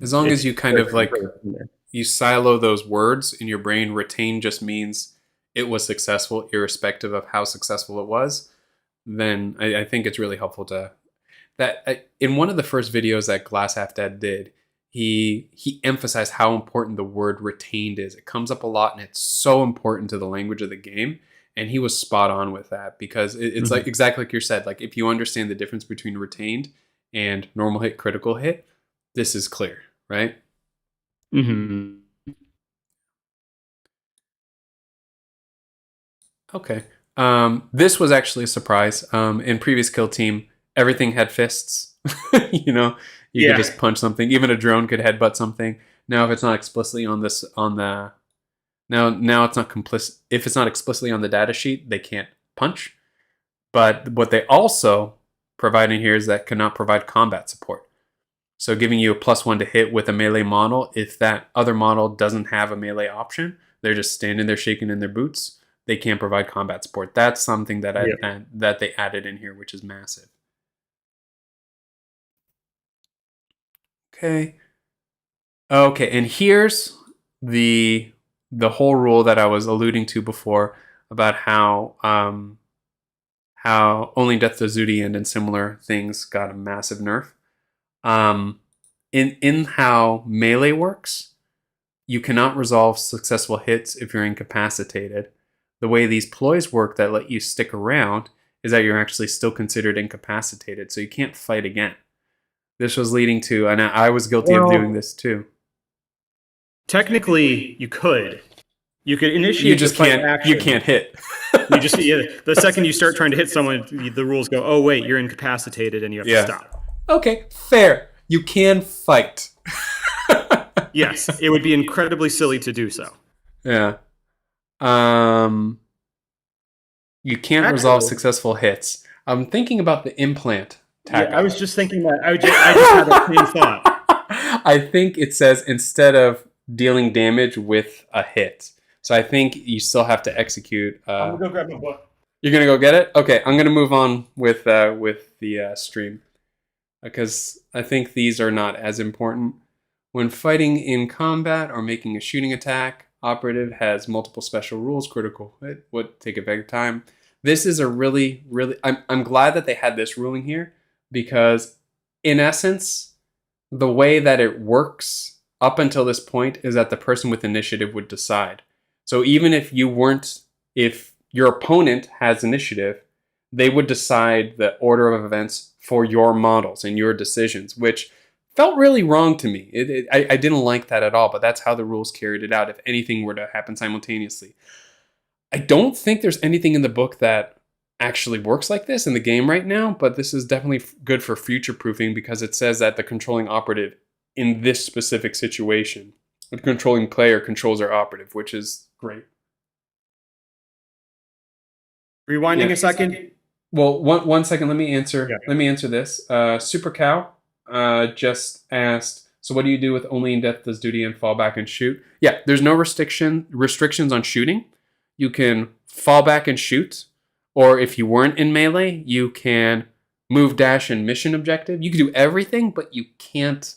as long as you kind of like you silo those words in your brain, retain just means it was successful, irrespective of how successful it was. then I think it's really helpful to that. In one of the first videos that Glass Half Dead did, he emphasized how important the word retained is. It comes up a lot, and it's so important to the language of the game. And he was spot on with that, because it's like exactly like you said. Like, if you understand the difference between retained and normal hit, critical hit, this is clear, right? Mm-hmm. Okay. This was actually a surprise. In previous kill team, everything had fists. You know, you could just punch something. Even a drone could headbutt something. Now, if it's not explicitly on this on the now it's not complicit. If it's not explicitly on the data sheet, they can't punch. But what they also provide in here is that cannot provide combat support. So giving you a +1 to hit with a melee model, if that other model doesn't have a melee option, they're just standing there shaking in their boots, they can't provide combat support. That's something that that they added in here, which is massive. Okay. Okay, and here's the whole rule that I was alluding to before about how only Death to Zudian and similar things got a massive nerf. In how melee works, you cannot resolve successful hits if you're incapacitated. The way these ploys work that let you stick around is that you're actually still considered incapacitated, so you can't fight again. This was leading to, and I was guilty of doing this too. Technically, you could initiate. You just can't. Action. You can't hit. You just the second you start trying to hit someone, the rules go, "Oh wait, you're incapacitated, and you have to stop." Okay, fair. You can fight. Yes, it would be incredibly silly to do so. Yeah. You can't resolve successful hits. I'm thinking about the implant tag. Yeah, I was just thinking that. I just had that same thought. I think it says instead of dealing damage with a hit. So I think you still have to execute. I'm gonna go grab my book. You're gonna go get it? Okay, I'm gonna move on with the stream, because I think these are not as important. When fighting in combat or making a shooting attack, operative has multiple special rules. Critical hit would take a big time. This is a really, really. I'm glad that they had this ruling here, because in essence, the way that it works up until this point is that the person with initiative would decide. So even if your opponent has initiative, they would decide the order of events for your models and your decisions, which felt really wrong to me. I didn't like that at all, but that's how the rules carried it out if anything were to happen simultaneously. I don't think there's anything in the book that actually works like this in the game right now, but this is definitely good for future proofing, because it says that the controlling operative in this specific situation, the controlling player controls their operative, which is great. Rewinding a second. Well, one second. Let me answer. Yeah. Let me answer this. Super Cow just asked, so what do you do with only in death does duty and fall back and shoot? Yeah, there's no restrictions on shooting. You can fall back and shoot, or if you weren't in melee, you can move, dash, and mission objective. You can do everything, but you can't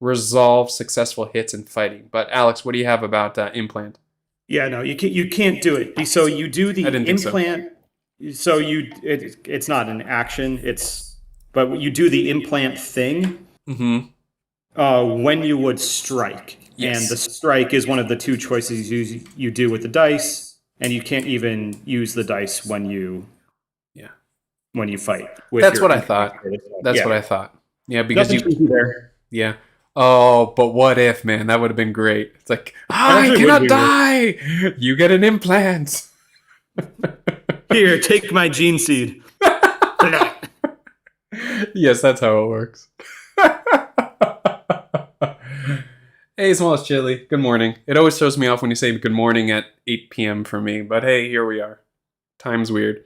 resolve successful hits in fighting. But Alex, what do you have about implant? Yeah, no, you can't do it. So you do the implant. So it's not an action. But you do the implant thing. When you would strike, and the strike is one of the two choices you do with the dice, and you can't even use the dice when you fight. That's what I thought. That's what I thought. Yeah, because you there. Yeah. Oh, but what if, man? That would have been great. It's like, I cannot die. You get an implant. Here, take my gene seed. Yes, that's how it works. Hey, Smallest Chili. Good morning. It always throws me off when you say good morning at 8 p.m. for me, but hey, here we are. Time's weird.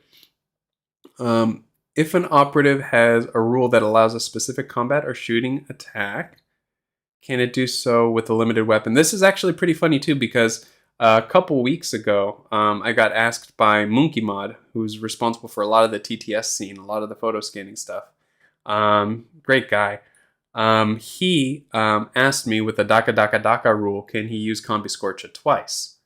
If an operative has a rule that allows a specific combat or shooting attack, can it do so with a limited weapon? This is actually pretty funny too, because a couple weeks ago, I got asked by Monkey Mod, who's responsible for a lot of the TTS scene, a lot of the photo scanning stuff. Great guy. He asked me with the Daka rule, can he use Combi Scorcha twice?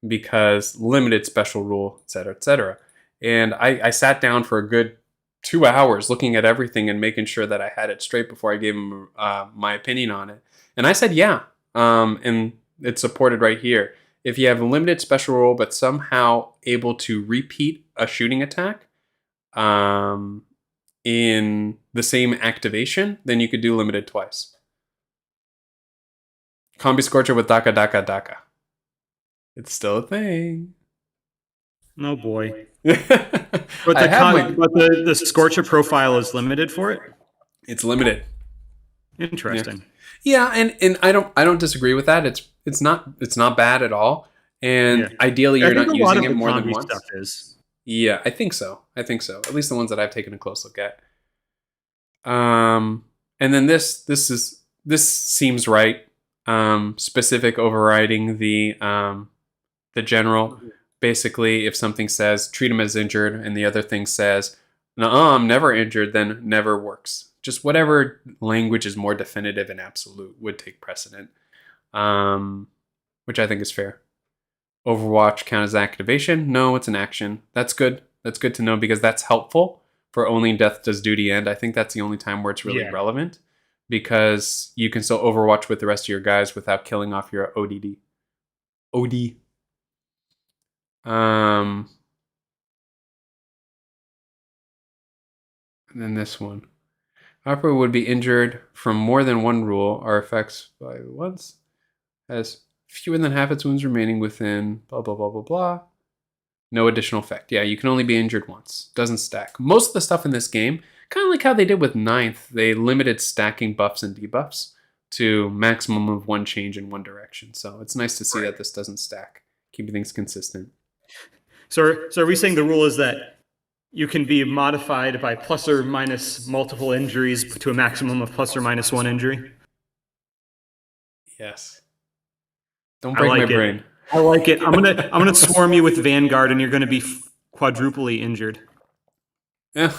Because limited special rule, etc., etc. And I sat down for a good 2 hours looking at everything and making sure that I had it straight before I gave him my opinion on it. And I said, yeah. And it's supported right here. If you have a limited special rule, but somehow able to repeat a shooting attack in the same activation, then you could do limited twice. Combi Scorcher with Daka Daka Daka. It's still a thing. Oh boy. But the Scorcher profile is limited for it? It's limited. Interesting. Yeah, and I don't disagree with that. It's not bad at all. And ideally you're not using it more than once. Stuff is. Yeah, I think so. At least the ones that I've taken a close look at. And then this seems right. Specific overriding the general. Basically, if something says treat him as injured and the other thing says no, I'm never injured, then never works. Just whatever language is more definitive and absolute would take precedent, which I think is fair. Overwatch count as activation? No, it's an action. That's good. That's good to know because that's helpful for only death does duty end. I think that's the only time where it's really relevant because you can still Overwatch with the rest of your guys without killing off your ODD. OD. And then this one. Operator would be injured from more than one rule or effects by once. Has fewer than half its wounds remaining within blah, blah, blah, blah, blah. No additional effect. Yeah, you can only be injured once. Doesn't stack. Most of the stuff in this game, kind of like how they did with Ninth, they limited stacking buffs and debuffs to maximum of one change in one direction. So it's nice to see that this doesn't stack. Keeping things consistent. So are we saying the rule is that you can be modified by plus or minus multiple injuries to a maximum of plus or minus one injury? Yes. Don't break my brain. I like it. I'm gonna swarm you with Vanguard, and you're gonna be quadruply injured. Yeah.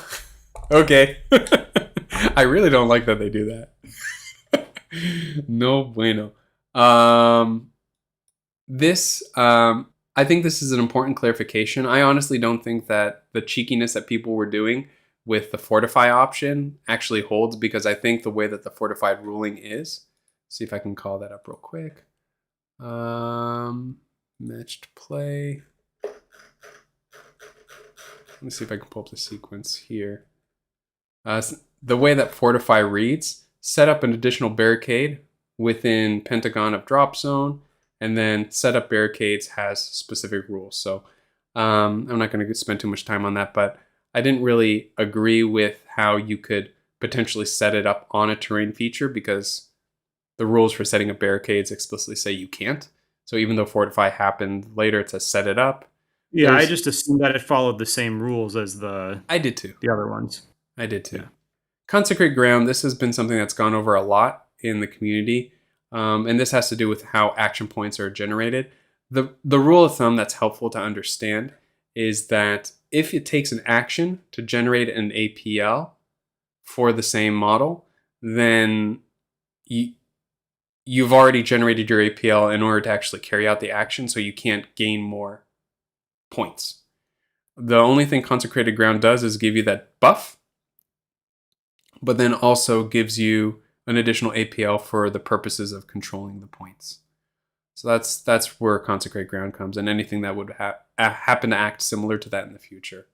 Okay. I really don't like that they do that. No bueno. I think this is an important clarification. I honestly don't think that the cheekiness that people were doing with the Fortify option actually holds because I think the way that the Fortified ruling is, see if I can call that up real quick. Matched play. Let me see if I can pull up the sequence here. The way that Fortify reads, set up an additional barricade within Pentagon of drop zone, and then set up barricades has specific rules. So I'm not going to spend too much time on that, but I didn't really agree with how you could potentially set it up on a terrain feature because the rules for setting up barricades explicitly say you can't. So even though Fortify happened later, it says set it up. Yeah, I just assumed that it followed the same rules as I did too. The other ones. I did too. Yeah. Consecrate Ground, this has been something that's gone over a lot in the community. And this has to do with how action points are generated. The rule of thumb that's helpful to understand is that if it takes an action to generate an APL for the same model, then you've already generated your APL in order to actually carry out the action, so you can't gain more points. The only thing Consecrated Ground does is give you that buff, but then also gives you an additional APL for the purposes of controlling the points. So that's where Consecrate Ground comes, and anything that would happen to act similar to that in the future.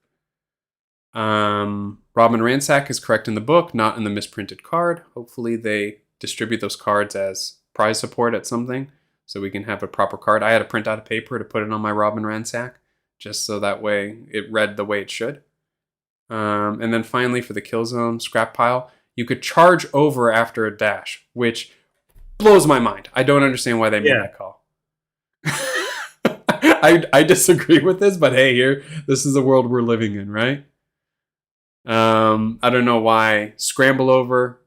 Rob and Ransack is correct in the book, not in the misprinted card. Hopefully they distribute those cards as prize support at something, so we can have a proper card. I had to print out a paper to put it on my Rob and Ransack, just so that way it read the way it should. And then finally for the kill zone scrap pile, you could charge over after a dash, which blows my mind. I don't understand why they made that call. I disagree with this, but hey, this is the world we're living in, right? I don't know why scramble over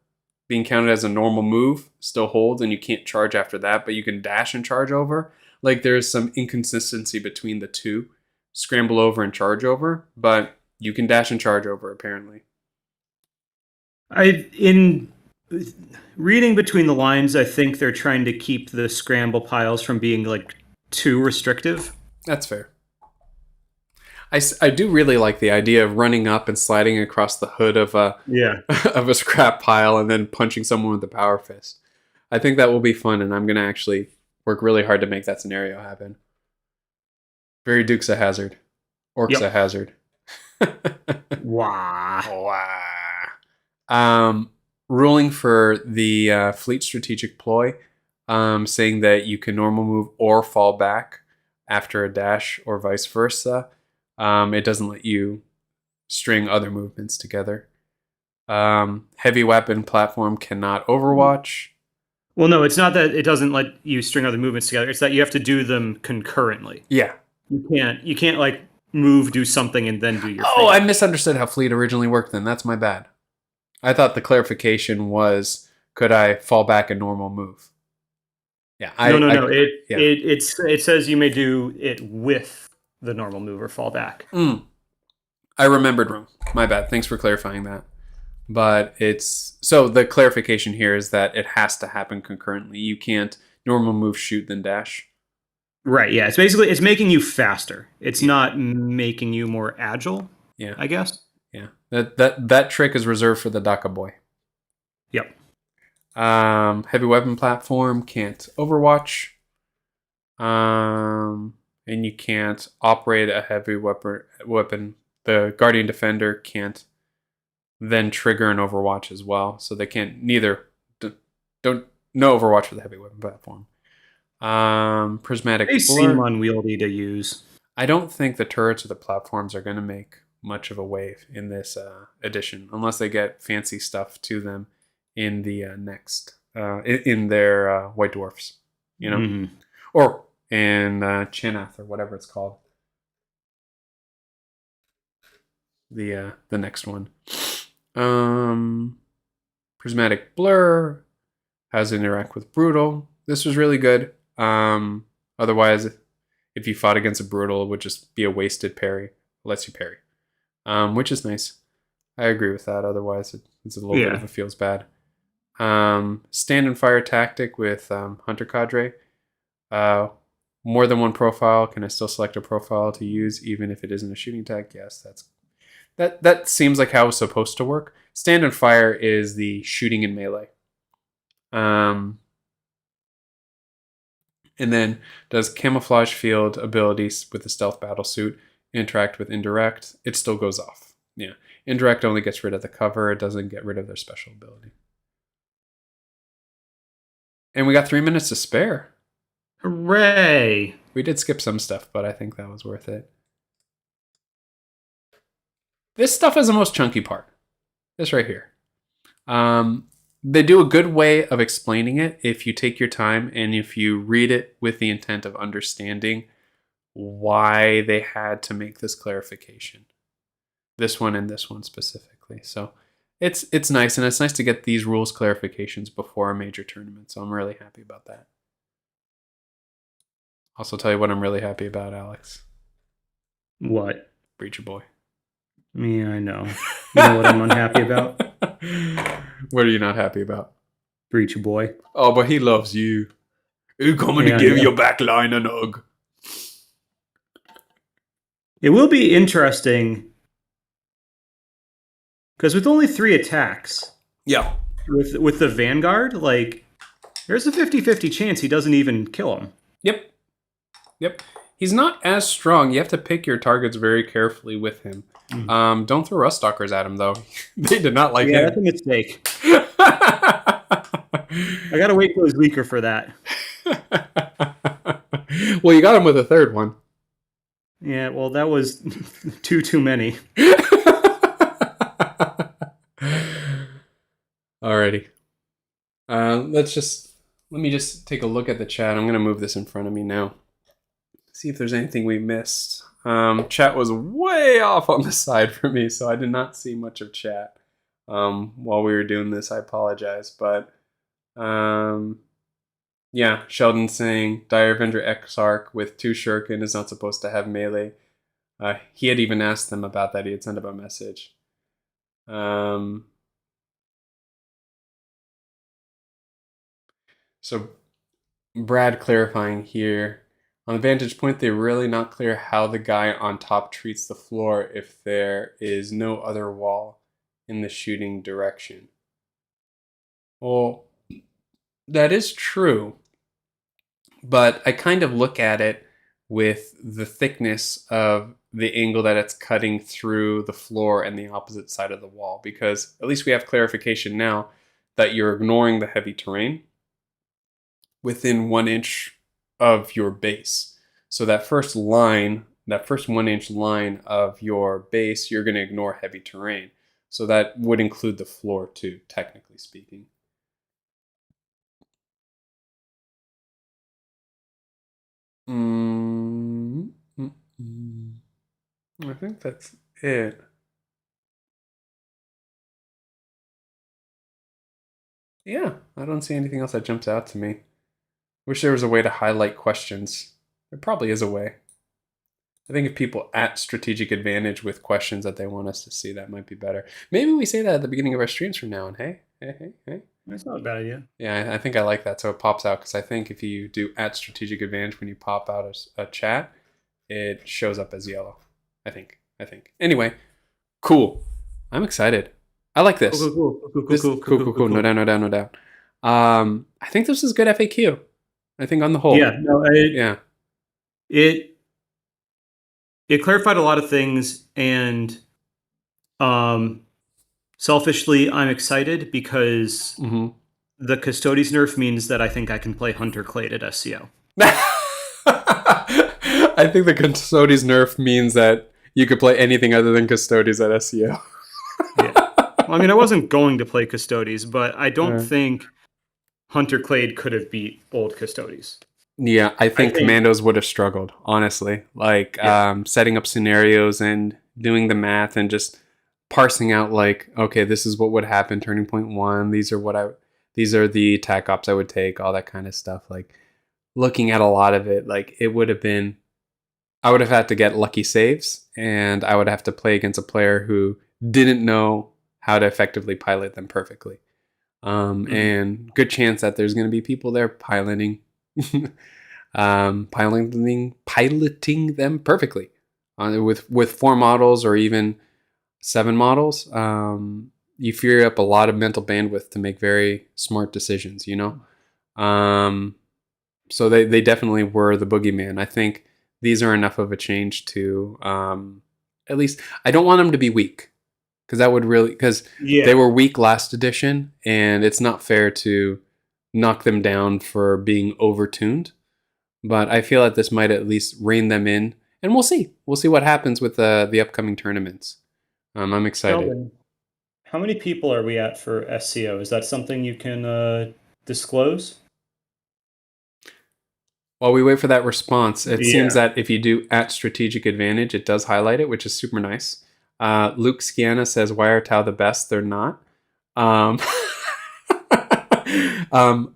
being counted as a normal move still holds and you can't charge after that, but you can dash and charge over. Like there's some inconsistency between the two, scramble over and charge over, but you can dash and charge over apparently. In reading between the lines, I think they're trying to keep the scramble piles from being like too restrictive. That's fair. I do really like the idea of running up and sliding across the hood of a Yeah. of a scrap pile and then punching someone with a power fist. I think that will be fun, and I'm gonna actually work really hard to make that scenario happen. Very Dukes of Hazard, Orcs of Yep. Hazard. Wow. Wow. Ruling for the fleet strategic ploy, saying that you can normal move or fall back after a dash or vice versa. It doesn't let you string other movements together. Heavy weapon platform cannot overwatch. Well, no, it's not that it doesn't let you string other movements together. It's that you have to do them concurrently. Yeah. You can't like move, do something, and then do your Oh, thing. I misunderstood how fleet originally worked then. That's my bad. I thought the clarification was, could I fall back a normal move? Yeah. No. Yeah. It says you may do it with the normal move or fall back. I remembered wrong. My bad. Thanks for clarifying that. But it's so the clarification here is that it has to happen concurrently. You can't normal move, shoot, then dash. Right. Yeah. It's making you faster. It's not making you more agile. Yeah. I guess. Yeah. That trick is reserved for the Daka boy. Yep. Heavy weapon platform can't overwatch. And you can't operate a heavy weapon. The Guardian Defender can't then trigger an overwatch as well. So they can't neither. Don't no overwatch for the heavy weapon platform. Prismatic They blur. seem unwieldy to use. I don't think the turrets or the platforms are going to make much of a wave in this edition, unless they get fancy stuff to them in the next in their White Dwarfs, you know, or in Chinath or whatever it's called. The next one. Prismatic blur. How does it interact with brutal? This was really good. Otherwise, if you fought against a brutal, it would just be a wasted parry. It lets you parry, which is nice. I agree with that. Otherwise, it's a little bit of a feels bad. Stand and fire tactic with Hunter Cadre. More than one profile. Can I still select a profile to use even if it isn't a shooting tag? Yes, that seems like how it's supposed to work. Stand and fire is the shooting and melee. And then does camouflage field abilities with the stealth battle suit interact with indirect? It still goes off. Yeah. Indirect only gets rid of the cover. It doesn't get rid of their special ability. And we got 3 minutes to spare. Hooray! We did skip some stuff, but I think that was worth it. This stuff is the most chunky part. This right here. They do a good way of explaining it if you take your time and if you read it with the intent of understanding why they had to make this clarification. This one and this one specifically. So it's nice, and it's nice to get these rules clarifications before a major tournament. So I'm really happy about that. Also tell you what I'm really happy about, Alex. What? Breacher Boy. Yeah, I know. You know what I'm unhappy about? What are you not happy about? Breacher Boy. Oh, but he loves you. He's coming to give your back line a hug. It will be interesting because with only 3 attacks, yeah, with the Vanguard, like there's a 50-50 chance he doesn't even kill him. Yep. He's not as strong. You have to pick your targets very carefully with him. Don't throw Rust Stalkers at him, though. They did not like him. Yeah, that's a mistake. I gotta wait till he's weaker for that. Well, you got him with a third one. Yeah, well, that was too many. Alrighty. Let me just take a look at the chat. I'm gonna move this in front of me now. See if there's anything we missed. Chat was way off on the side for me, so I did not see much of chat while we were doing this. I apologize, but yeah, Sheldon saying Dire Avenger Exarch with 2 Shuriken is not supposed to have melee. He had even asked them about that. He had sent up a message. So Brad clarifying here. On the vantage point, they're really not clear how the guy on top treats the floor if there is no other wall in the shooting direction. Well, that is true, but I kind of look at it with the thickness of the angle that it's cutting through the floor and the opposite side of the wall, because at least we have clarification now that you're ignoring the heavy terrain within 1 inch of your base. So that first 1 inch line of your base, you're going to ignore heavy terrain. So that would include the floor too, technically speaking. I think that's it. Yeah, I don't see anything else that jumps out to me. Wish there was a way to highlight questions. There probably is a way. I think if people at strategic advantage with questions that they want us to see, that might be better. Maybe we say that at the beginning of our streams from now on. Hey. That's not a bad idea. Yeah, I think I like that. So it pops out, because I think if you do at strategic advantage when you pop out a chat, it shows up as yellow. I think. Anyway, cool. I'm excited. I like this. Cool. No doubt. I think this is good FAQ. I think on the whole. Yeah. It clarified a lot of things, and selfishly, I'm excited because the Custodes nerf means that I think I can play Hunter Clade at SCO. I think the Custodes nerf means that you could play anything other than Custodes at SCO. Yeah. Well, I mean, I wasn't going to play Custodes, but I don't think Hunter Clade could have beat old Custodes. Yeah, I think Commandos would have struggled, honestly. Like, setting up scenarios and doing the math and just parsing out, like, okay, this is what would happen, turning point 1, these are the attack ops I would take, all that kind of stuff. Like, looking at a lot of it, like, it would have been, I would have had to get lucky saves, and I would have to play against a player who didn't know how to effectively pilot them perfectly. And good chance that there's going to be people there piloting them perfectly with 4 models or even 7 models. You free up a lot of mental bandwidth to make very smart decisions, you know. So they definitely were the boogeyman. I think these are enough of a change to at least, I don't want them to be weak, because that would really, because they were weak last edition, and it's not fair to knock them down for being overtuned. But I feel that this might at least rein them in, and we'll see what happens with the upcoming tournaments. I'm excited. Sheldon, how many people are we at for SCO? Is that something you can disclose? While we wait for that response, it seems that if you do at strategic advantage, it does highlight it, which is super nice. Luke Sciana says, "Why are Tau the best? They're not."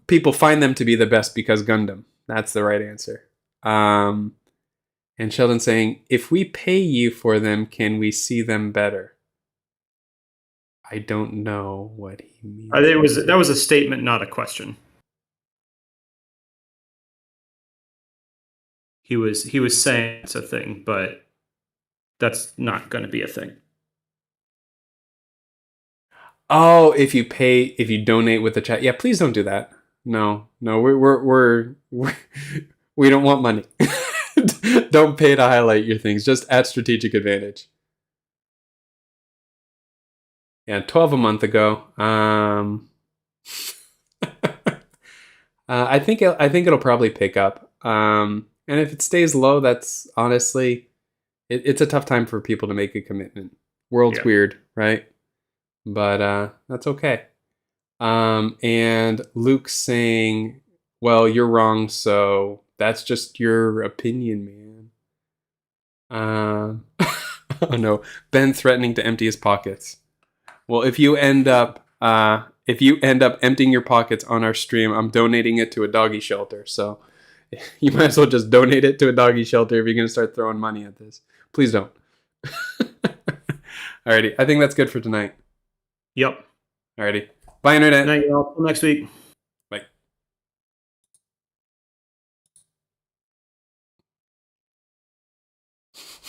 People find them to be the best because Gundam. That's the right answer. And Sheldon saying, "If we pay you for them, can we see them better?" I don't know what he means. That was a statement, not a question. He was saying it's a thing, but that's not going to be a thing. Oh, if you donate with the chat, yeah, please don't do that. No, we don't want money. Don't pay to highlight your things. Just at strategic advantage. Yeah, 12 a month ago. I think it'll probably pick up. And if it stays low, that's honestly, it's a tough time for people to make a commitment. World's weird, right? But that's okay. And Luke's saying, "Well, you're wrong, so that's just your opinion, man." Oh no, Ben threatening to empty his pockets. Well, if you end up emptying your pockets on our stream, I'm donating it to a doggy shelter. So you might as well just donate it to a doggy shelter if you're going to start throwing money at this. Please don't. Alrighty, I think that's good for tonight. Yep. Alrighty. Bye, Internet. Good night, y'all. Till next week.